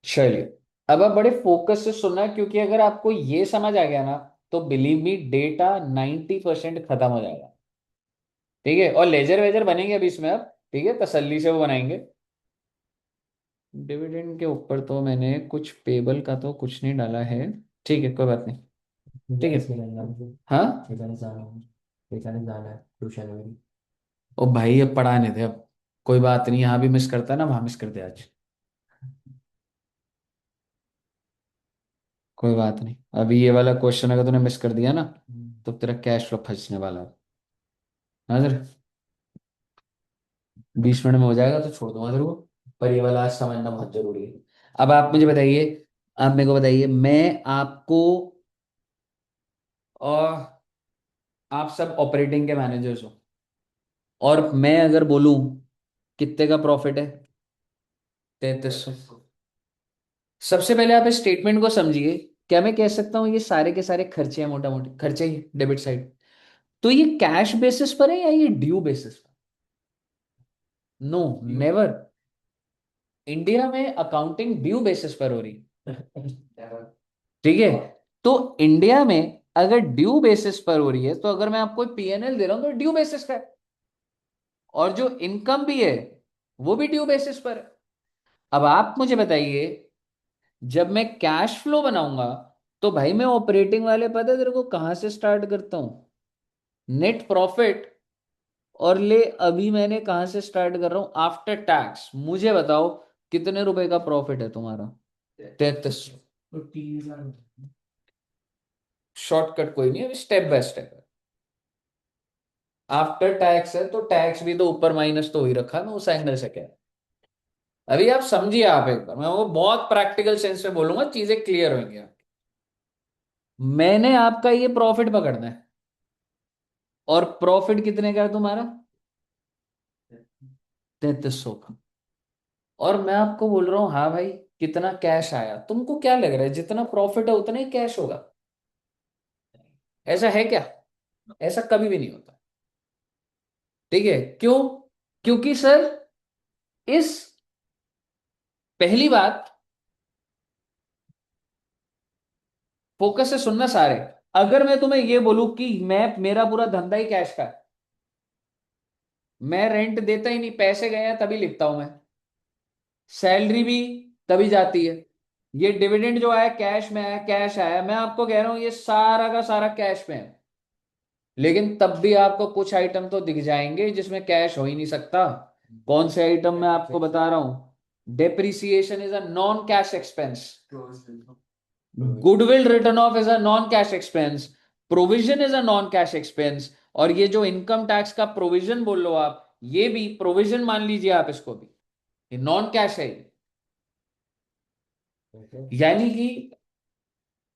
चलिए, अब आप बड़े फोकस से सुनना, क्योंकि अगर आपको ये समझ आ गया ना, तो बिलीव मी डेटा 90% खत्म हो जाएगा। ठीक है, और लेजर वेजर बनेंगे अभी इसमें अब। ठीक है, तसल्ली से वो बनाएंगे। डिविडेंड के ऊपर तो मैंने कुछ पेबल का तो कुछ नहीं डाला है। ठीक है, कोई बात नहीं। ठीक गैस है। मिलेगा मुझे। हाँ। ठिकाने जाना है। ठिकाने जाना है ट्यूशन में मेरी। ओ भाई, अब पढ़ाने थे अब। कोई बात नहीं, यहाँ भी मिस करता है ना, वहां मिस कर दे आज। कोई बात नहीं, अभी ये वाला क्वेश्चन अगर तूने मिस कर दिया ना, तो तेरा कैश फ्लो फंसने वाला है। हाँ सर। 20 मिनट में हो जाएगा तो छोड़ दूंगा तेरे को। पर ये वाला आज समझना बहुत जरूरी है। अब आप मुझे बताइए, आप मेरे को बताइए, मैं आपको, और आप सब ऑपरेटिंग के मैनेजर्स हो, और मैं अगर बोलूं कितने का प्रॉफिट है, 3300। सबसे पहले आप इस स्टेटमेंट को समझिए। क्या मैं कह सकता हूँ ये सारे के सारे खर्चे हैं, मोटा मोटी खर्चे ही डेबिट साइड? तो ये कैश बेसिस पर है या ये ड्यू बेसिस पर? No, never. इंडिया में अकाउंटिंग ड्यू बेसिस पर हो रही है। ठीक है। तो इंडिया में अगर ड्यू बेसिस पर हो रही है, तो अगर मैं आपको पीएनएल दे रहा हूं तो ड्यू बेसिस का है, और जो इनकम भी है वो भी ड्यू बेसिस पर है। अब आप मुझे बताइए, जब मैं कैश फ्लो बनाऊंगा, तो भाई मैं ऑपरेटिंग वाले पता है तेरे को कहां से स्टार्ट करता हूं? Net profit. और ले, अभी मैंने कहां से स्टार्ट कर रहा हूं? After tax. मुझे बताओ कितने रुपए का प्रॉफिट है तुम्हारा? 33। तो 3000। शॉर्टकट कोई नहीं है, स्टेप बाय स्टेप है। आफ्टर टैक्स है तो टैक्स भी तो ऊपर माइनस तो हो ही रखा है ना, उस एंगल से क्या है। अभी आप समझिए, आप एक बार मैं वो बहुत प्रैक्टिकल सेंस में बोलूंगा, चीजें क्लियर होंगी आपकी। मैंने आपका ये प्रॉफिट पकड़ना है, और प्रॉफिट कितने का है तुम्हारा? 3300 का। और मैं आपको बोल रहा हूं हाँ भाई, कितना कैश आया? तुमको क्या लग रहा है जितना प्रॉफिट है उतना ही कैश होगा? ऐसा है क्या? ऐसा कभी भी नहीं होता। ठीक है, क्यों? क्योंकि सर, इस, पहली बात, फोकस से सुनना सारे। अगर मैं तुम्हें ये बोलूं कि मैं, मेरा पूरा धंधा ही कैश का है, मैं रेंट देता ही नहीं, पैसे गए हैं तभी लिखता हूं मैं, सैलरी भी तभी जाती है, ये डिविडेंड जो आया कैश में आया, कैश आया, मैं आपको कह रहा हूं ये सारा का सारा कैश में है। लेकिन तब भी आपको कुछ आइटम तो दिख जाएंगे जिसमें कैश हो ही नहीं सकता। कौन से आइटम मैं आपको बता रहा हूं? Depreciation is a non cash expense. Goodwill return of is a non cash expense. Provision is a non cash expense. और ये जो इनकम टैक्स का प्रोविजन बोल लो आप, ये भी प्रोविजन मान लीजिए आप इसको भी, ये नॉन कैश है। यानी कि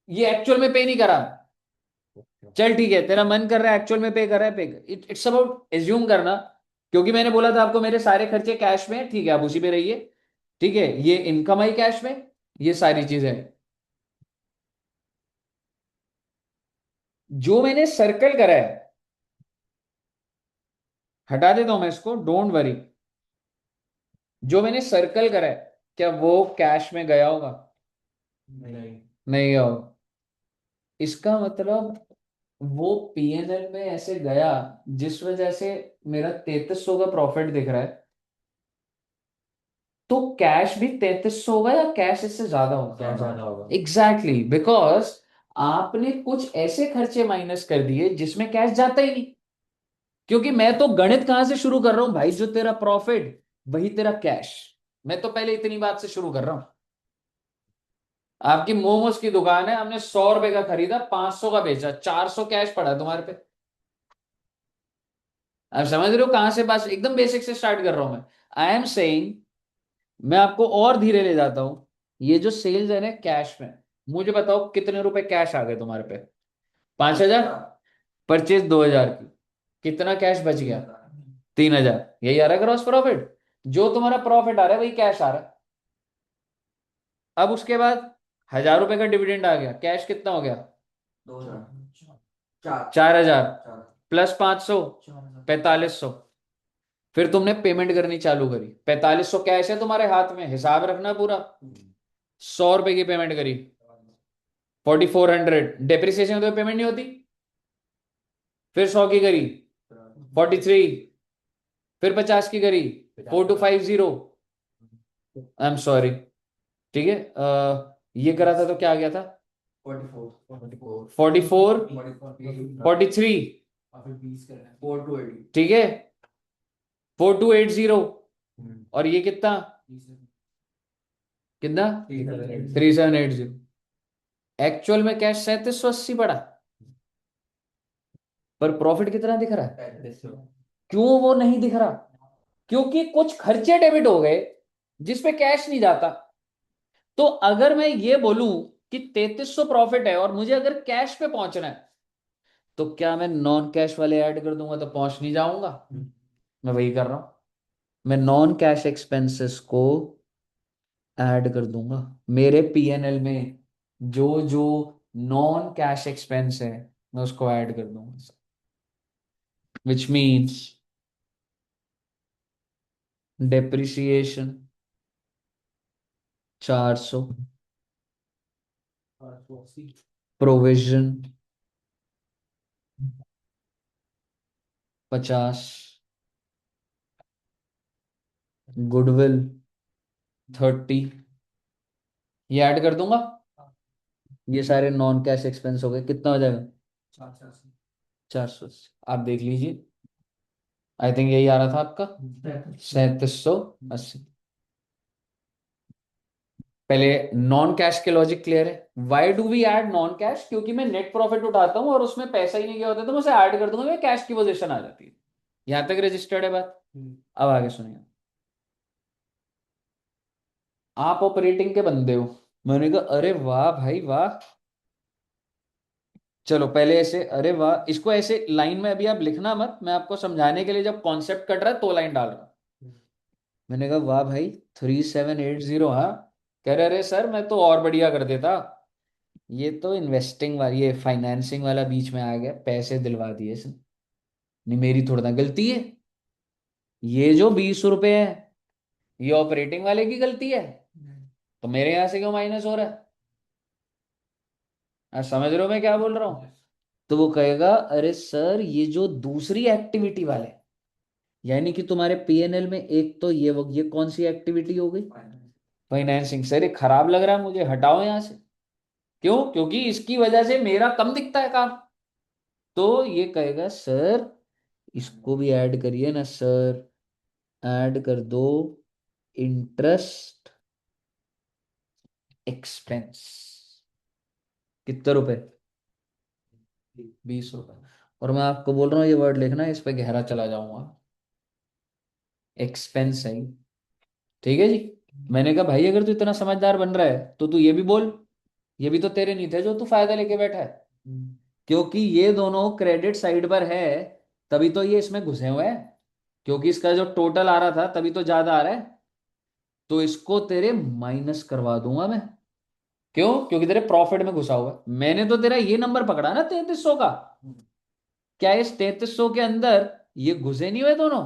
ये एक्चुअल में पे नहीं करा। चल ठीक है, तेरा मन कर रहा है एक्चुअल में पे कर रहा है, पे कर, इट्स अबाउट एज्यूम करना क्योंकि मैंने बोला था आपको मेरे सारे खर्चे कैश में हैं, ठीक है, आप उसी पे रहिए। ठीक है, ये इनकम आई कैश में, ये सारी चीजें। जो मैंने सर्कल करा है, हटा देता हूं मैं इसको, डोंट वरी। जो मैंने सर्कल करा है, क्या वो कैश में गया होगा? नहीं। नहीं गया होगा। इसका मतलब वो पीएनएल में ऐसे गया, जिस वजह से मेरा 3300 का प्रॉफिट दिख रहा है। तो कैश भी 3300 होगा या कैश इससे ज्यादा होगा? क्या ज्यादा होगा? एग्जैक्टली, बिकॉज आपने कुछ ऐसे खर्चे माइनस कर दिए जिसमें कैश जाता ही नहीं। क्योंकि मैं तो गणित कहां से शुरू कर रहा हूं भाई, जो तेरा प्रॉफिट वही तेरा कैश। मैं तो पहले इतनी बात से शुरू कर रहा हूं। आपकी मोमोज की दुकान है, हमने 100 रुपए का खरीदा, 500 का बेचा, 400 कैश पड़ा है तुम्हारे पे। आप समझ रहे हो कहां से? बात एकदम बेसिक से स्टार्ट कर रहा हूं मैं। आई एम सेइंग, मैं आपको और धीरे ले जाता हूं। ये जो सेल्स है ना कैश में, मुझे बताओ कितने रुपए कैश आ गए तुम्हारे पे? 5,000। परचेज 2,000 की, कितना कैश बच गया? 3,000। यही आ रहा है ग्रॉस प्रॉफिट। जो तुम्हारा प्रॉफिट आ रहा है वही कैश आ रहा है। अब उसके बाद 1,000 रुपए का डिविडेंड आ गया, कैश कितना हो गया? 4,000 प्लस 500, 4,500। फिर तुमने पेमेंट करनी चालू करी, 4,500 कैश है तुम्हारे हाथ में, हिसाब रखना पूरा। 100 रुपए की पेमेंट करी, 4,400। डेप्रिसिएशन तो पेमेंट नहीं होती। फिर 100 की करी, 43। फिर 50 की करी, 4,250। I am sorry. ठीक है, ये करा था तो क्या आ गया था? 44, 43। ठीक है, 4,280। और ये कितना? कितना? 3,780। एक्चुअल में कैश 3,780 पड़ा, पर प्रॉफिट कितना दिख रहा है? क्यों वो नहीं दिख रहा? क्योंकि कुछ खर्चे डेबिट हो गए जिसपे कैश नहीं जाता। तो अगर मैं ये बोलूं कि 3,300 प्रॉफिट है और मुझे अगर कैश पे पहुंचना है, तो क्या मैं नॉन कैश वाले ऐड कर दूंगा तो पहुंच नहीं जाऊंगा? मैं वही कर रहा हूं, मैं नॉन कैश एक्सपेंसेस को ऐड कर दूंगा मेरे पीएनएल में। जो जो नॉन कैश एक्सपेंस है, मैं उसको ऐड कर दूंगा। Which means depreciation 400, provision 50, goodwill 30। ये ऐड कर दूंगा, ये सारे नॉन कैश एक्सपेंस हो गए। कितना हो जाएगा? 400। आप देख लीजिए, आई थिंक यही आ रहा था आपका, 3,780। पहले नॉन कैश के लॉजिक क्लियर है? Why do we add non cash? क्योंकि मैं नेट प्रॉफिट उठाता हूं और उसमें पैसा ही नहीं गया होता, तो मैं उसे ऐड कर दूंगा, मैं कैश की पोजीशन आ जाती है। यहां तक रजिस्टर्ड है बात? अब आगे सुनिए। आप ऑपरेटिंग के बंदे हो। मैंने कहा अरे वाह भाई वाह। चलो पहले ऐसे, अरे वाह, इसको ऐसे लाइन में अभी आप लिखना मत, मैं आपको समझाने के लिए जब कॉन्सेप्ट कट रहा है तो लाइन डाल रहा हूं। मैंने कहा वाह भाई, 3,780। हाँ, कह रहे अरे सर मैं तो और बढ़िया कर देता। ये तो इन्वेस्टिंग वाला, ये फाइनेंसिंग वाला बीच में आ गया, पैसे दिलवा दिए इसने। नहीं, मेरी थोड़ा ना गलती है। ये जो 20 रुपए है, ये ऑपरेटिंग वाले की गलती है। तो मेरे यहां से क्यों माइनस हो रहा है? आप समझ रहे हो मैं क्या बोल रहा हूँ? तो वो कहेगा अरे सर ये जो दूसरी एक्टिविटी वाले, यानी कि तुम्हारे पीएनएल में एक तो ये कौन सी एक्टिविटी हो गई? फाइनेंसिंग। सर ये खराब लग रहा है मुझे, हटाओ यहां से। क्यों? क्योंकि इसकी वजह से मेरा कम दिखता है काम। तो ये कहेगा सर इसको भी ऐड करिए ना सर, ऐड कर दो इंटरेस्ट एक्सपेंस। कितने रुपए? 20 रुपए। और मैं आपको बोल रहा हूँ ये वर्ड लिखना, इस पे गहरा चला जाऊंगा। एक्सपेंस है ये। ठीक है जी। मैंने कहा भाई अगर तू इतना समझदार बन रहा है तो तू ये भी बोल, ये भी तो तेरे नहीं थे जो तू फायदा लेके बैठा है। क्योंकि ये दोनों क्रेडिट साइड पर है, तभी तो ये इसमें घुसे हुए हैं। क्योंकि इसका जो टोटल आ रहा था तभी तो ज्यादा आ रहा है, तो इसको तेरे माइनस करवा दूंगा मैं। क्यों? क्योंकि तेरे प्रॉफिट में घुसा हुआ है। मैंने तो तेरा ये नंबर पकड़ा ना 3300 का। क्या इस 3300 के अंदर ये घुसे नहीं हुए दोनों?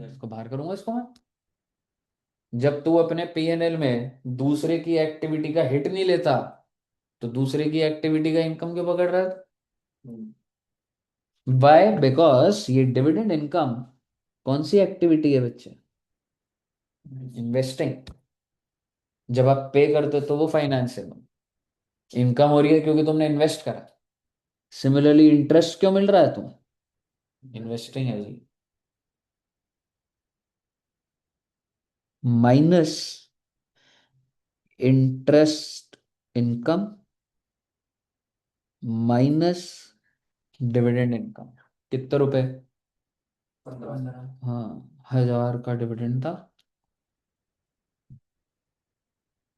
इसको बाहर करूंगा इसको मैं। जब तू अपने पीएनएल में दूसरे की एक्टिविटी का हिट नहीं लेता, तो दूसरे की एक्टिविटी का इनकम क्यों पकड़ रहा है? वाई? बिकॉज ये डिविडेंड इनकम कौन सी एक्टिविटी है बच्चे? इन्वेस्टिंग। जब आप पे करते हो तो वो फाइनेंस है, इनकम हो रही है क्योंकि तुमने इन्वेस्ट करा। सिमिलरली इंटरेस्ट क्यों मिल रहा है तुम्हें? इन्वेस्टिंग है जी। Minus interest income minus dividend income. कितने रुपए? 15। हाँ, 1000 का डिविडेंड था,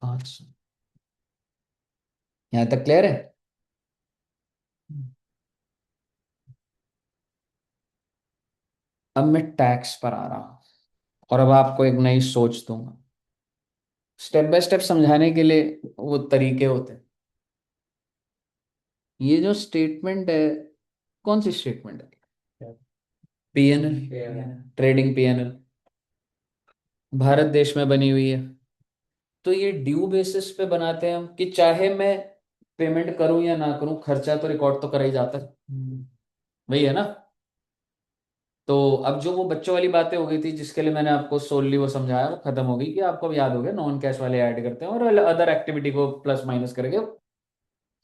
500। यहां तक क्लियर है? अब मैं टैक्स पर आ रहा हूं, और अब आपको एक नई सोच दूंगा। स्टेप बाय स्टेप समझाने के लिए वो तरीके होते हैं। ये जो स्टेटमेंट है, कौन सी स्टेटमेंट है? पीएनएल, ट्रेडिंग पीएनएल, भारत देश में बनी हुई है। तो ये ड्यू बेसिस पे बनाते हैं हम, कि चाहे मैं पेमेंट करूं या ना करूं, खर्चा तो रिकॉर्ड तो करा ही जाता है। वही है ना? तो अब जो वो बच्चों वाली बातें हो गई थी जिसके लिए मैंने आपको सोलली वो समझाया, वो खत्म हो गई, कि आपको अब याद हो गया नॉन कैश वाले ऐड करते हैं और अदर एक्टिविटी को प्लस माइनस करके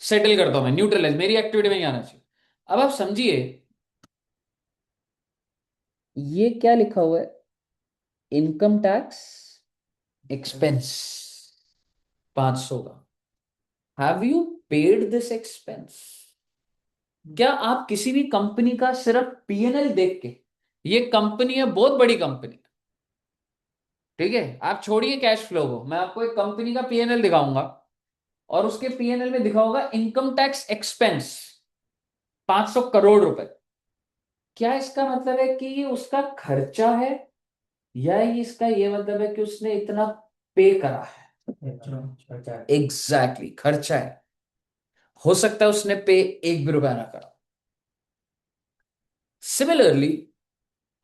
सेटल करता हूं मैं, न्यूट्रलाइज, मेरी एक्टिविटी में ही आना चाहिए। अब आप समझिए, ये क्या लिखा हुआ है? इनकम टैक्स एक्सपेंस 500 का। Have you paid this expense? क्या आप किसी भी कंपनी का सिर्फ पीएनएल देख के, ये कंपनी है, बहुत बड़ी कंपनी, ठीक है, आप छोड़िए कैश फ्लो को, मैं आपको एक कंपनी का पीएनएल दिखाऊंगा, और उसके पीएनएल में दिखा होगा इनकम टैक्स एक्सपेंस 500 करोड़ रुपए। क्या इसका मतलब है कि ये उसका खर्चा है, या ये इसका ये मतलब है कि उसने इतना पे करा है? एग्जैक्टली खर्चा है। हो सकता है उसने पे एक भी रुपया ना करा। सिमिलरली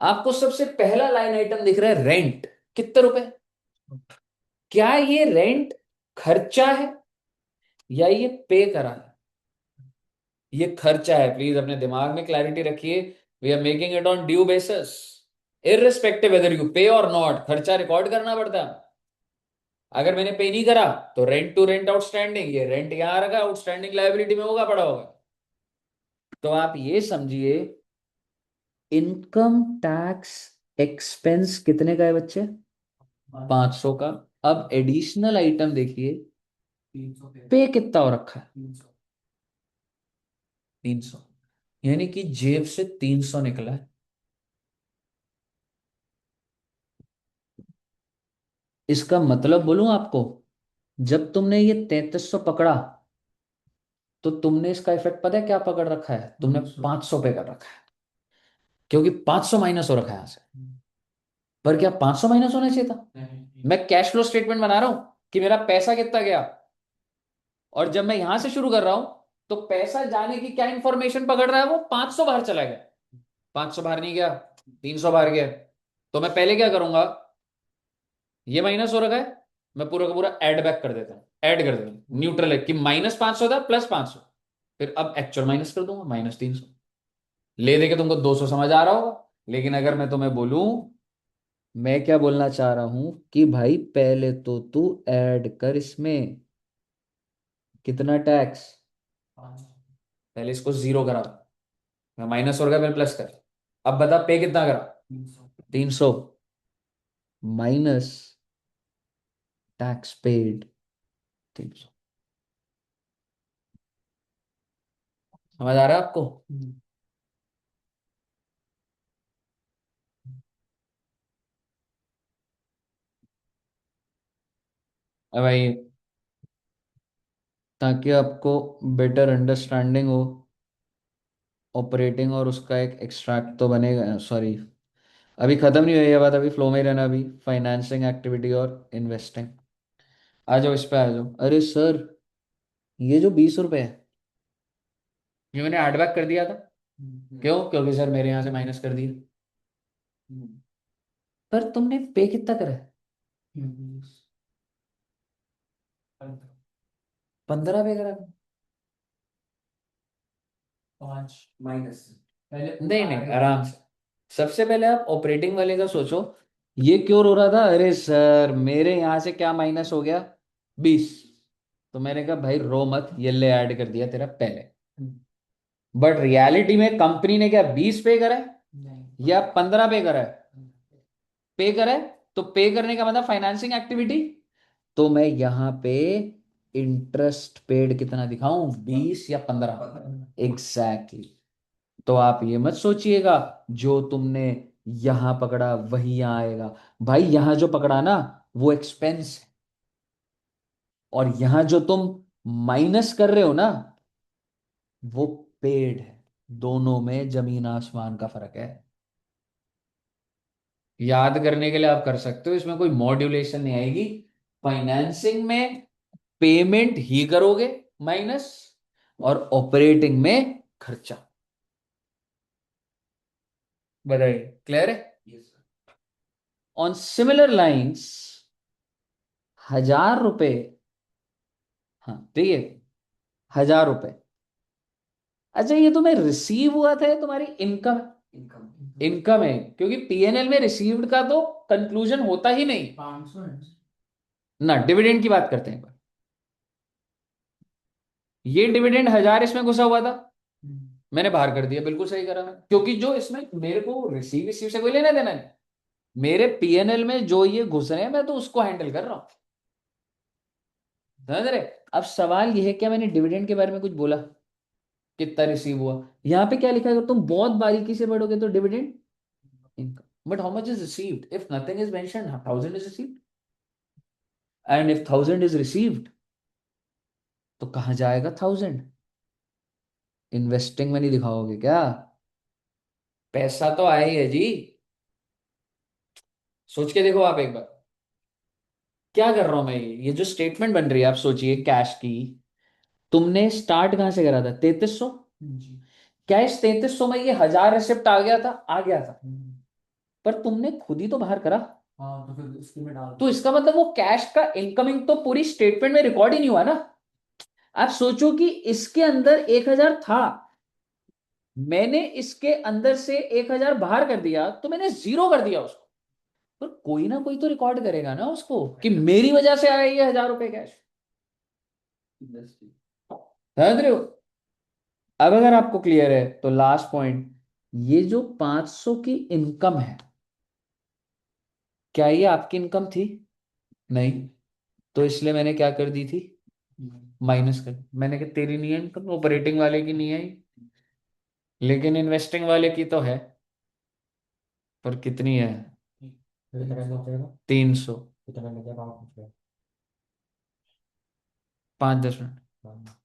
आपको सबसे पहला लाइन आइटम दिख रहा है रेंट, कितने रुपए? क्या ये रेंट खर्चा है या ये पे करा है? ये खर्चा है। प्लीज अपने दिमाग में क्लैरिटी रखिए। We are making it on due basis, irrespective whether you pay और नॉट, खर्चा रिकॉर्ड करना पड़ता है। अगर मैंने पे नहीं करा तो रेंट टू रेंट आउटस्टैंडिंग, ये रेंट यहां रखा, आउटस्टैंडिंग लायबिलिटी में होगा, पड़ा होगा। तो आप ये समझिए, इनकम टैक्स एक्सपेंस कितने का है बच्चे? 500 का। अब एडिशनल आइटम देखिए, 300 पे कितना हो रखा है? 300। 300। यानी कि जेब से 300 निकला है। इसका मतलब बोलूं आपको, जब तुमने ये 3300 पकड़ा, तो तुमने इसका इफेक्ट पता है क्या पकड़ रखा है? तुमने 500 पे कर रखा है, क्योंकि 500 माइनस हो रखा है यहां से। पर क्या 500 माइनस होना चाहिए था? मैं कैश फ्लो स्टेटमेंट बना रहा हूं कि मेरा पैसा कितना गया, और जब मैं यहां से शुरू कर रहा हूं, तो पैसा जाने की क्या इंफॉर्मेशन पकड़ रहा है? वो 500 बाहर चला गया। 500 बाहर नहीं गया, 300 बाहर गया। तो मैं पहले क्या करूंगा, ये माइनस हो रखा है, मैं पूरा का पूरा ऐड बैक कर देता हूँ, ऐड कर देता हूँ, न्यूट्रल है कि -500 था +500। फिर अब एक्चुअल माइनस कर दूंगा, -300। ले दे के तुमको 200 समझ आ रहा होगा। लेकिन अगर मैं तुम्हें बोलूं, मैं क्या बोलना चाह रहा हूं कि भाई पहले तो तू ऐड कर इसमें कितना टैक्स। पहले इसको जीरो करा, मैं माइनस हो गया, फिर प्लस कर। अब बता पे कितना करा? 300 माइनस टैक्स पेड 300। समझ आ रहा है आपको? अब भाई, ताकि आपको बेटर अंडरस्टैंडिंग हो ऑपरेटिंग, और उसका एक एक्सट्रैक्ट तो बनेगा, सॉरी, अभी खत्म नहीं हुई ये बात, अभी फ्लो में ही रहना। अभी फाइनेंसिंग एक्टिविटी और इन्वेस्टिंग। आ जाओ इस पे आ जाओ। अरे सर, ये जो 20 रुपए है, ये मैंने एड बैक कर दिया था। क्यों? क्योंकि सर मेरे यहाँ से माइनस कर दिया। पर तुमने पे कितना करा है? 15 पे करा है। 5 माइनस पहले नहीं नहीं, आराम से। सबसे पहले आप ऑपरेटिंग वाले का सोचो। ये क्यों रो रहा था? अरे सर मेरे यहां से क्या माइनस हो गया? 20। तो मैंने कहा भाई रो मत, ये ले ऐड कर दिया तेरा पहले। बट रियलिटी में कंपनी ने क्या 20 पे करा है या 15 पे करा है? पे करा है। तो पे करने का मतलब फाइनेंसिंग एक्टिविटी। तो मैं यहां पे इंटरेस्ट पेड कितना दिखाऊं, 20 या 15? एग्जैक्टली। तो आप ये मत सोचिएगा जो तुमने यहां पकड़ा वही यहां आएगा। भाई यहां जो पकड़ा ना, वो एक्सपेंस है। और यहां जो तुम माइनस कर रहे हो ना, वो पेड है। दोनों में जमीन आसमान का फर्क है। याद करने के लिए आप कर सकते हो, इसमें कोई मॉड्यूलेशन नहीं आएगी। फाइनेंसिंग में पेमेंट ही करोगे माइनस, और ऑपरेटिंग में खर्चा। बताइए, क्लियर है? ऑन सिमिलर लाइंस, 1000 रुपए। हाँ ठीक है, 1000 रुपए। अच्छा, ये तुम्हें रिसीव हुआ था, ये तुम्हारी इनकम? इनकम है, क्योंकि पीएनएल में रिसीव्ड का तो कंक्लूजन होता ही नहीं। 500 है। ना डिविडेंड की बात करते हैं। ये डिविडेंड 1000 इसमें घुसा हुआ था, मैंने बाहर कर दिया। बिल्कुल सही करा मैं, क्योंकि जो इसमें मेरे को रिसीव रिसीव से कोई लेना देना नहीं। मेरे पीएनएल में जो ये घुस रहे हैं, मैं तो उसको हैंडल कर रहा हूं। समझ रहे? अब सवाल ये है, क्या मैंने डिविडेंड के बारे में कुछ बोला? कितना रिसीव हुआ? यहां पे क्या लिखा है? अगर तुम बहुत बारीकी से पढ़ोगे तो dividend income, but how much is received? If nothing is mention, 1000 is received. And if 1000 is received, तो कहां जाएगा 1000? इन्वेस्टिंग में नहीं दिखाओगे क्या? पैसा तो आया ही है जी। सोच के देखो आप एक बार, क्या कर रहा हूं मैं। ये जो स्टेटमेंट बन रही है, आप सोचिए कैश की। तुमने स्टार्ट कहां से करा था? 3300। जी। क्या इस 3300 में ये 1000 रिसिप्ट आ गया था? आ गया था। पर तुमने खुद ही तो बाहर करा। हाँ तो फिर इसके में डाल तो इसका मतलब वो कैश का इनकमिंग तो पूरी स्टेटमेंट में रिकॉर्ड ही नहीं हुआ ना। आप सोचो कि इसके अंदर 1000 था, मैंने इसके अंदर से 1000 बाहर कर दिया, तो मैंने जीरो कर दिया उसको। पर कोई ना कोई तो रिकॉर्ड करेगा ना उसको, कि मेरी वजह से आया ये 1000 रुपए कैश। समझ रहे हो? अब अगर आपको क्लियर है तो लास्ट पॉइंट, ये जो 500 की इनकम है, क्या ये आपकी इनकम थी? नहीं। तो इसलिए मैंने क्या कर दी थी? माइनस कर। मैंने कहा तेरी नहीं है इनकम, ऑपरेटिंग वाले की नहीं है, लेकिन इन्वेस्टिंग वाले की तो है। पर कितनी है? कितना बचेगा? 300। कितना बचेगा आप? 5-10 मिनट। हाँ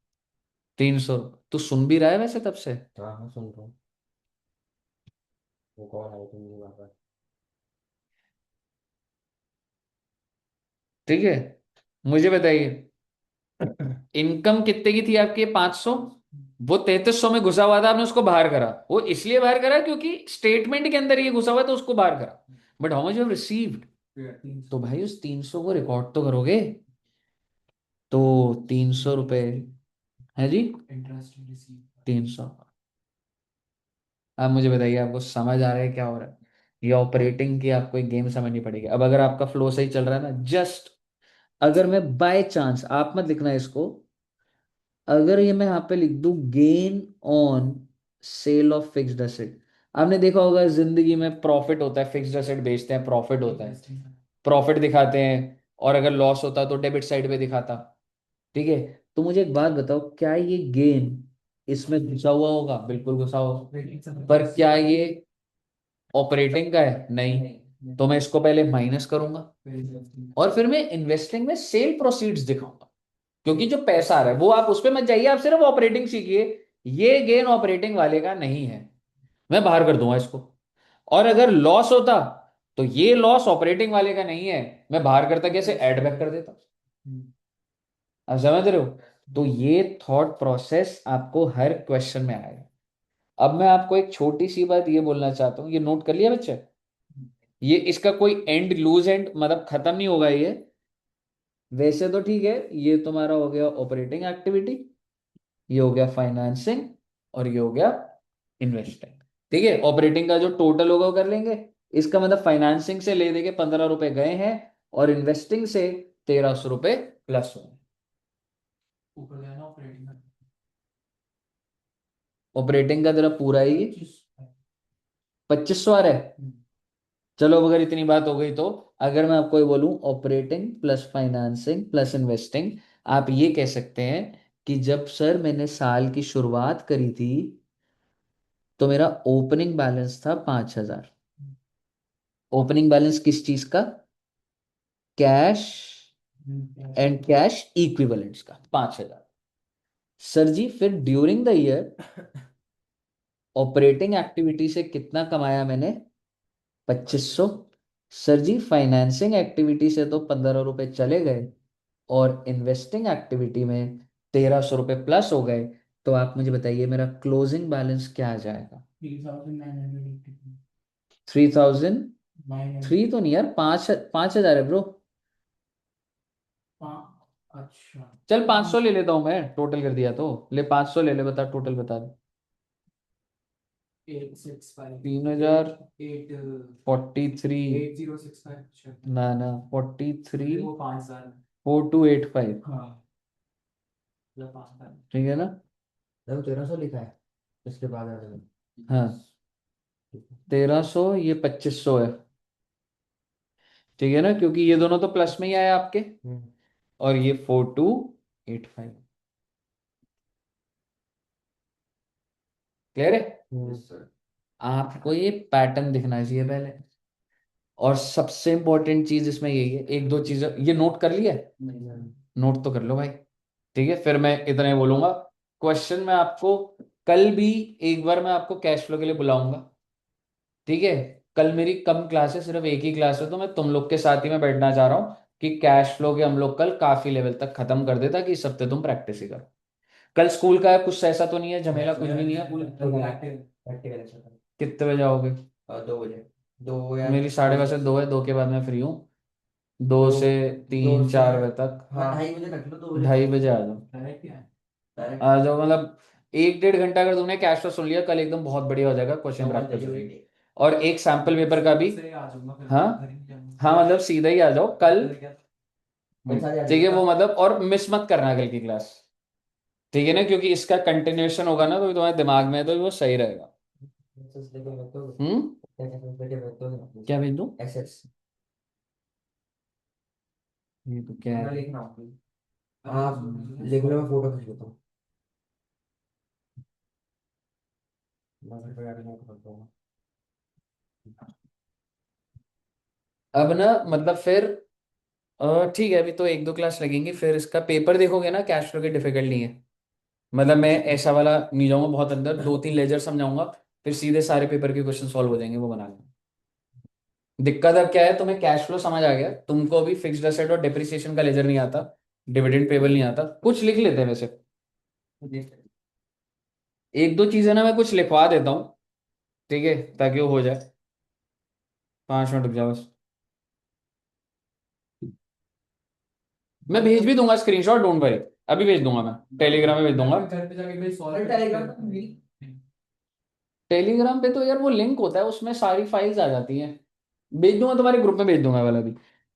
300। तू सुन भी रहा है वैसे तब से? हाँ सुन रहा हूँ। वो कौन है तुम नहीं बात? ठीक है, मुझे बताइए, इनकम कितने की थी आपकी? 500। वो 3300 में घुसा हुआ था, आपने उसको बाहर करा। वो इसलिए बाहर करा क्योंकि स्टेटमेंट के अंदर ये घुसा हुआ है, तो उसको बाहर करा। But how much you have received? तो भाई उस 300 को रिकॉर्ड तो करोगे। तो 300 रुपए है जी, इंटरेस्ट रिसीव। 300। अब मुझे बताइए, आपको समझ आ रहा है क्या हो रहा है? ये ऑपरेटिंग की आपको एक गेम समझनी पड़ेगी। अब अगर आपका फ्लो सही चल रहा है ना, जस्ट अगर मैं बाय चांस, आप मत लिखना इसको, अगर ये मैं यहाँ पे लिख दूं gain on sale of fixed asset. आपने देखा होगा जिंदगी में प्रॉफिट होता है, फिक्स्ड एसेट बेचते हैं, प्रॉफिट होता है, प्रॉफिट दिखाते हैं। और अगर लॉस होता तो डेबिट साइड पे दिखाता। ठीक है। तो मुझे एक बात बताओ, क्या ये गेन इसमें घुसा हुआ होगा? बिल्कुल घुसा होगा। पर क्या ये ऑपरेटिंग का है? नहीं। तो मैं इसको पहले माइनस करूंगा, और फिर मैं इन्वेस्टिंग में सेल प्रोसीड्स दिखाऊंगा। क्योंकि जो पैसा आ रहा है वो, आप उस पर मत जाइए, आप सिर्फ ऑपरेटिंग सीखिए। ये गेन ऑपरेटिंग वाले का नहीं है, मैं बाहर कर दूंगा इसको। और अगर लॉस होता तो ये लॉस ऑपरेटिंग वाले का नहीं है, मैं बाहर करता कैसे, ऐड बैक कर देता। आप समझ रहे हो? तो ये थॉट प्रोसेस आपको हर क्वेश्चन में आएगा। अब मैं आपको एक छोटी सी बात ये बोलना चाहता हूँ, ये नोट कर लिया बच्चे? ये इसका कोई एंड, लूज एंड मतलब खत्म नहीं होगा ये। वैसे तो ठीक है, ये तुम्हारा हो गया ऑपरेटिंग एक्टिविटी, ये हो गया फाइनेंसिंग, और ये हो गया इन्वेस्टिंग। ठीक है, ऑपरेटिंग का जो टोटल होगा वो कर लेंगे। इसका मतलब फाइनेंसिंग से ले दे के 15 रुपए गए हैं, और इन्वेस्टिंग से 1300 रुपए प्लस हुए। ऊपर गया ना ऑपरेटिंग का। ऑपरेटिंग का जरा पूरा ही 2500 आ रहा है। चलो, अब अगर इतनी बात हो गई तो अगर मैं आपको ये बोलूं operating plus financing plus investing, आप ये कह सकते हैं कि जब सर मैंने साल की शुरुआत करी थी तो मेरा ओपनिंग बैलेंस था 5,000। ओपनिंग बैलेंस किस चीज का? कैश एंड कैश इक्विवेलेंट्स का 5,000। सर जी फिर during the year operating activity से कितना कमाया मैंने? 2500। सर जी फाइनेंसिंग एक्टिविटी से तो 15 रुपए चले गए, और इन्वेस्टिंग एक्टिविटी में 1300 रुपए प्लस हो गए। तो आप मुझे बताइए मेरा क्लोजिंग बैलेंस क्या आ जाएगा? 3,980। 3000? 900। 3 तो नहीं यार, 5,000 है ब्रो। अच्छा। चल 500 ले लेता हूं मैं, टोटल कर दिया तो ले 500 ले ले, बता टोटल बता दे। 865। 3000, 8 43, 8065। ना ना 43, वो 5,000। 4285। हाँ, मतलब 5,000। ठीक है ना? देखो 1300 लिखा है, इसके बाद आ जाएगा। हाँ, 1300, ये 2500 है। ठीक है ना, क्योंकि ये दोनों तो प्लस में ही आया आपके, हम्म। और ये 4285। क्लियर है? हम्म। आपको ये पैटर्न दिखना चाहिए पहले। और सबसे इंपॉर्टेंट चीज इसमें यही है, एक दो चीजें ये नोट कर लिया है? नहीं। नोट तो कर लो भाई। ठीक है, फिर मैं इतना ही बोलूंगा। क्वेश्चन में आपको कल भी एक बार मैं आपको कैश फ्लो के लिए बुलाऊंगा। ठीक है, कल मेरी कम क्लास है, सिर्फ एक ही क्लास है, तो मैं तुम लोग के साथ ही मैं बैठना चाह रहा हूँ कि कैश फ्लो के हम लोग कल काफी लेवल तक खत्म कर दे, ताकि इस हफ्ते तुम प्रैक्टिस ही करो। कल स्कूल का कुछ ऐसा तो नहीं है, झमेला कुछ भी नहीं है? प्रैक्टिकल है सर। कितने बजे आओगे? 2 बजे। दो या मेरी 12:30 से 2 है, 2 के बाद मैं फ्री हूँ। दो दो से दो तीन से चार बजे तक। हाँ 2:30 रख लो, 2 बजे। 2:30 बजे आ जाओ। डायरेक्ट क्या है? डायरेक्ट आ जाओ, मतलब 1 1.5 घंटा अगर तुमने कैश फ्लो सुन लिया कल, एकदम बहुत बढ़िया हो जाएगा, क्वेश्चन प्रैक्टिस हो जाएगी। और एक सैंपल पेपर का भी। से आ जाऊंगा फिर, हाँ, घर ही जाऊंगा। हाँ मतलब सीधा ही आ जाओ कल। पैसा आ ठीक है, जाएगा। वो मतलब, और मिस मत करना कल की क्लास। ठीक है ना, क्योंकि इसका कंटिन्यूएशन होगा ना, तो तुम्हारे दिमाग में है, तो वो सही रहेगा। एसेट्स लेके बैठो। हम्म। क्या एसेट्स लेके बैठो? क्या भेज दूं? एसेट्स ये तो क्या मैं है? लिख रहा हूँ। आप लिख लो, मैं फोटो खींच लेता हूँ। मैं घर पे जाके नोट करता हूँ। अब ना मतलब फिर ठीक है, अभी तो एक दो क्लास लगेंगी, फिर इसका पेपर देखोगे ना, कैश फ्लो की डिफिकल्ट नहीं है। मतलब मैं ऐसा वाला नहीं जाऊंगा बहुत अंदर, 2 3 लेजर समझाऊंगा, फिर सीधे सारे पेपर के क्वेश्चन सॉल्व हो जाएंगे, वो बना लेंगे। दिक्कत अब क्या है, तुम्हें कैश फ्लो समझ आ गया, तुमको अभी फिक्स्ड एसेट और डेप्रिसिएशन का लेजर नहीं आता, डिविडेंड पेबल नहीं आता, कुछ लिख लेते हैं वैसे। एक दो चीजें ना मैं कुछ लिखवा देता हूँ, ठीक है, ताकि वो हो जाए। 5 मिनट रुक जाओ बस। मैं भेज भी दूंगा स्क्रीनशॉट, डोंट वरी। अभी भेज दूंगा, मैं टेलीग्राम में भेज दूंगा। घर पे जाके भाई सॉल्व टेलीग्राम पर भी। टेलीग्राम पे तो यार वो लिंक होता है, उसमें सारी फाइल्स आ जाती हैं। भेज दूंगा तुम्हारे ग्रुप में, भेज दूंगा वाला भी।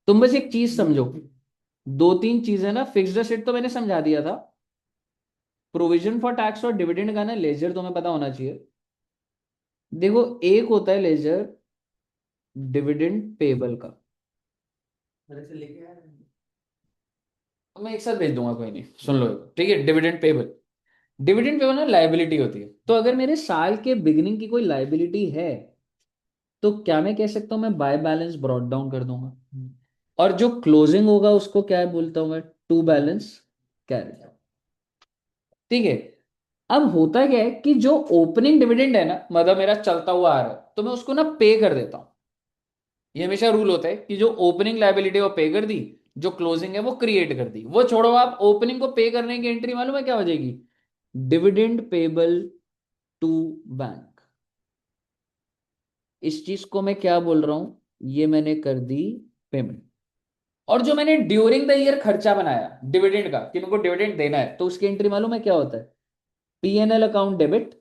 तुम बस एक चीज समझो, 2 3 चीजें ना, फिक्स्ड एसेट तो मैंने समझा दिया था। प्रोविजन फॉर टैक्स और डिविडेंड का ना लेजर तुम्हें पता होना चाहिए। देखो, एक होता है लेजर डिविडेंड पेबल का। मेरे से लेके आया। मैं एक साथ भेज दूंगा, कोई नहीं, सुन लो। ठीक है, डिविडेंड पेबल। डिविडेंड पेबल ना लाइबिलिटी होती है, तो अगर मेरे साल के बिगिनिंग की कोई लाइबिलिटी है, तो क्या मैं कह सकता हूं, मैं बाय बैलेंस ब्रॉट डाउन कर दूंगा। और जो क्लोजिंग होगा उसको क्या बोलता हूं मैं? To balance carry. ठीक है, अब होता क्या है कि जो ओपनिंग डिविडेंड है ना, मतलब मेरा चलता हुआ आ रहा है, तो मैं उसको ना पे कर देता हूं। ये हमेशा रूल होता है कि जो ओपनिंग लायबिलिटी वो पे कर दी, जो क्लोजिंग है वो क्रिएट कर दी। वो छोड़ो, आप ओपनिंग को पे करने की एंट्री मालूम है क्या हो जाएगी? Dividend payable to bank. इस चीज को मैं क्या बोल रहा हूं? ये मैंने कर दी पेमेंट। और जो मैंने ड्यूरिंग द ईयर खर्चा बनाया डिविडेंड का, कि मेरे को डिविडेंड देना है, तो उसकी एंट्री मालूम है क्या होता है? PNL account debit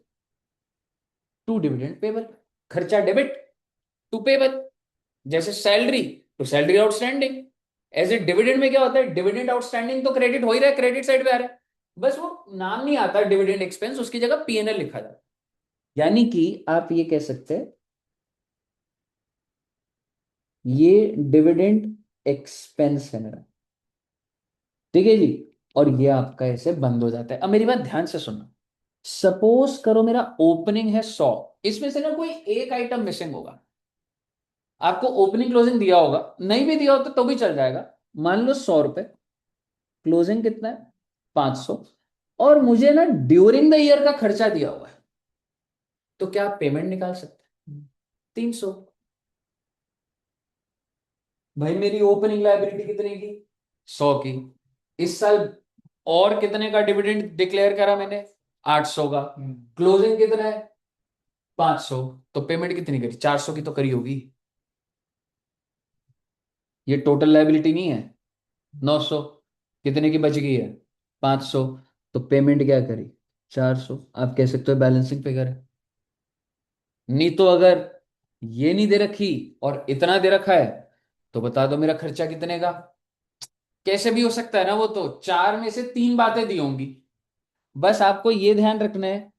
to dividend payable. खर्चा डेबिट टू पेबल। जैसे सैलरी तो salary outstanding. As a dividend में क्या होता है? डिविडेंड आउटस्टैंडिंग तो क्रेडिट हो ही रहा है, क्रेडिट साइड पे आ रहा है। बस वो नाम नहीं आता डिविडेंड एक्सपेंस, उसकी जगह पीएनएल लिखा जाता है। यानी कि आप ये कह सकते हैं ये डिविडेंड एक्सपेंस है मेरा। ठीक है जी। और ये आपका ऐसे बंद हो जाता है। अब मेरी बात ध्यान से सुनना। सपोज करो मेरा ओपनिंग है 100, इसमें से ना कोई एक आइटम मिसिंग होगा। आपको ओपनिंग क्लोजिंग दिया होगा, नहीं भी दिया होता तो भी चल जाएगा। मान लो 100 रुपए, क्लोजिंग कितना है? 500। और मुझे ना ड्यूरिंग द ईयर का खर्चा दिया हुआ है, तो क्या आप पेमेंट निकाल सकते हैं? 300। भाई मेरी ओपनिंग लायबिलिटी कितने की? 100 की। इस साल और कितने का डिविडेंड डिक्लेयर करा मैंने? 800 का। क्लोजिंग कितना है? 500। तो पेमेंट कितनी करी? 400 की तो करी होगी। ये टोटल लायबिलिटी नहीं है? 900। कितने की बच गई है? 500। तो पेमेंट क्या करी? 400। आप कह सकते हो बैलेंसिंग फिगर है। नहीं तो अगर ये नहीं दे रखी और इतना दे रखा है, तो बता दो मेरा खर्चा कितने का? कैसे भी हो सकता है ना, वो तो चार में से तीन बातें दी होंगी। बस आपको ये ध्यान रखना है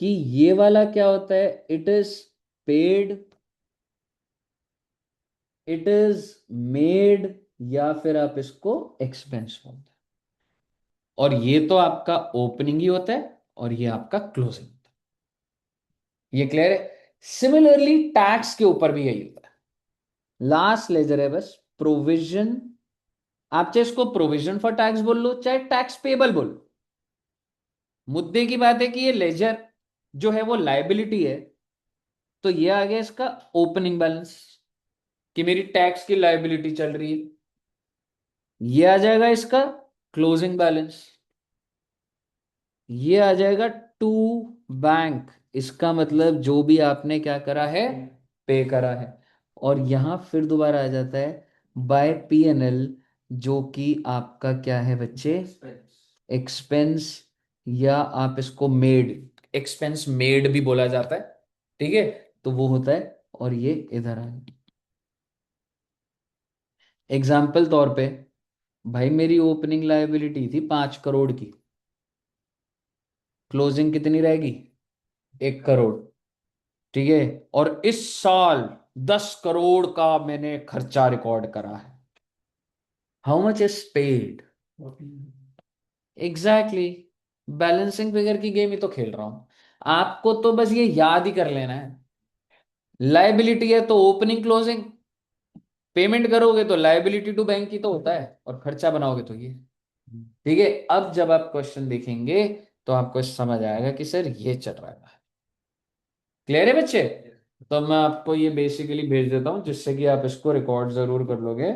कि ये वाला क्या होता है? It is paid, it is made, या फिर आप इसको एक्सपेंस बोलते हैं। और ये तो आपका ओपनिंग ही होता है और ये आपका क्लोजिंग होता है। ये क्लियर है? सिमिलरली टैक्स के ऊपर भी यही होता है। लास्ट लेजर है बस प्रोविजन। आप चाहे इसको प्रोविजन फॉर टैक्स बोल लो, चाहे टैक्स पेबल बोल लो। मुद्दे की बात है कि ये लेजर जो है वो लायबिलिटी है, तो ये आ गया इसका ओपनिंग बैलेंस, कि मेरी टैक्स की लायबिलिटी चल रही है। ये आ जाएगा इसका क्लोजिंग बैलेंस। ये आ जाएगा टू बैंक। इसका मतलब जो भी आपने क्या करा है, पे करा है। और यहां फिर दोबारा आ जाता है बाय पीएनएल, जो कि आपका क्या है बच्चे? एक्सपेंस, या आप इसको मेड, एक्सपेंस मेड भी बोला जाता है। ठीक है, तो वो होता है। और ये इधर आ गया। एग्जाम्पल तौर पे, भाई मेरी ओपनिंग लायबिलिटी थी 5 करोड़ की, क्लोजिंग कितनी रहेगी? 1 करोड़। ठीक है। और इस साल 10 करोड़ का मैंने खर्चा रिकॉर्ड करा है। How much is paid? Exactly. Balancing figure की गेम ही तो खेल रहा हूं। आपको तो बस ये याद ही कर लेना है। लायबिलिटी है तो ओपनिंग क्लोजिंग, पेमेंट करोगे तो लायबिलिटी टू बैंक की तो होता है, और खर्चा बनाओगे तो ये। ठीक है। अब जब आप क्वेश्चन देखेंगे तो आपको समझ आएगा कि सर ये चल रहा है। क्लियर है बच्चे? तो मैं आपको ये बेसिकली भेज देता हूँ, जिससे कि आप इसको रिकॉर्ड जरूर कर लोगे।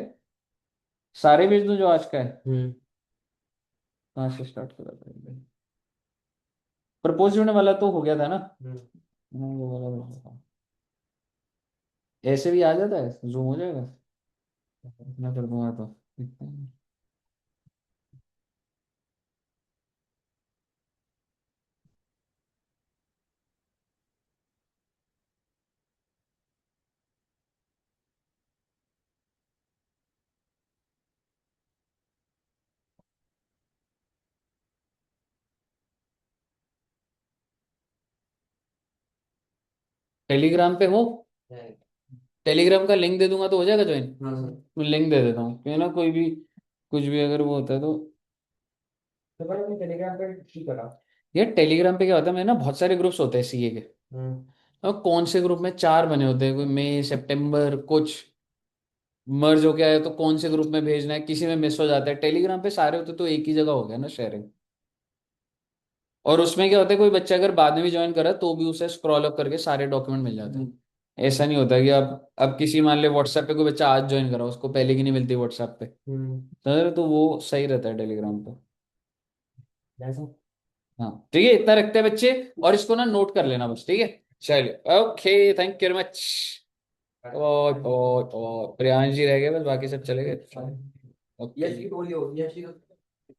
सारे भेज दूं जो आज का है? कहाँ से स्टार्ट करा था? प्रपोज होने वाला तो हो गया था ना? वो वाला भेज देता हूँ। ऐसे भी आ जाता है, जूम हो जाएगा। इतना कर दूंगा तो। टेलीग्राम पे हो? टेलीग्राम का लिंक दे दूंगा तो हो जाएगा ज्वाइन? मैं लिंक दे देता हूँ, क्यों ना कोई भी कुछ भी अगर वो होता है तो। तो भाई मैं टेलीग्राम पे ठीक करा। यार टेलीग्राम पे क्या होता है, मेरे ना बहुत सारे ग्रुप्स होते हैं सीए के। और कौन से ग्रुप में चार बने होते हैं, कोई मई सितंबर कुछ मर्ज हो गया है, तो कौन से ग्रुप में भेजना है, किसी में मिस हो जाता है। टेलीग्राम पे सारे होते तो एक ही जगह हो गया ना शेयरिंग। और उसमें क्या होता है, कोई बच्चा अगर बाद में भी ज्वाइन करा तो भी उसे स्क्रॉल अप करके सारे डॉक्यूमेंट मिल जाते हैं। ऐसा नहीं होता कि अब किसी मान ले व्हाट्सएप पे कोई बच्चा आज ज्वाइन करा, उसको पहले की नहीं मिलती व्हाट्सएप पे। तो वो सही रहता है टेलीग्राम पे। ऐसा। हाँ ठीक है, इतना रखते हैं बच्चे। और इसको ना नोट कर लेना बस, ठीक है। चलिए okay, thank you very much. और प्रियांश जी रह गए बस, बाकी सब चले गए। यश ओके। की टोली होगी, यश की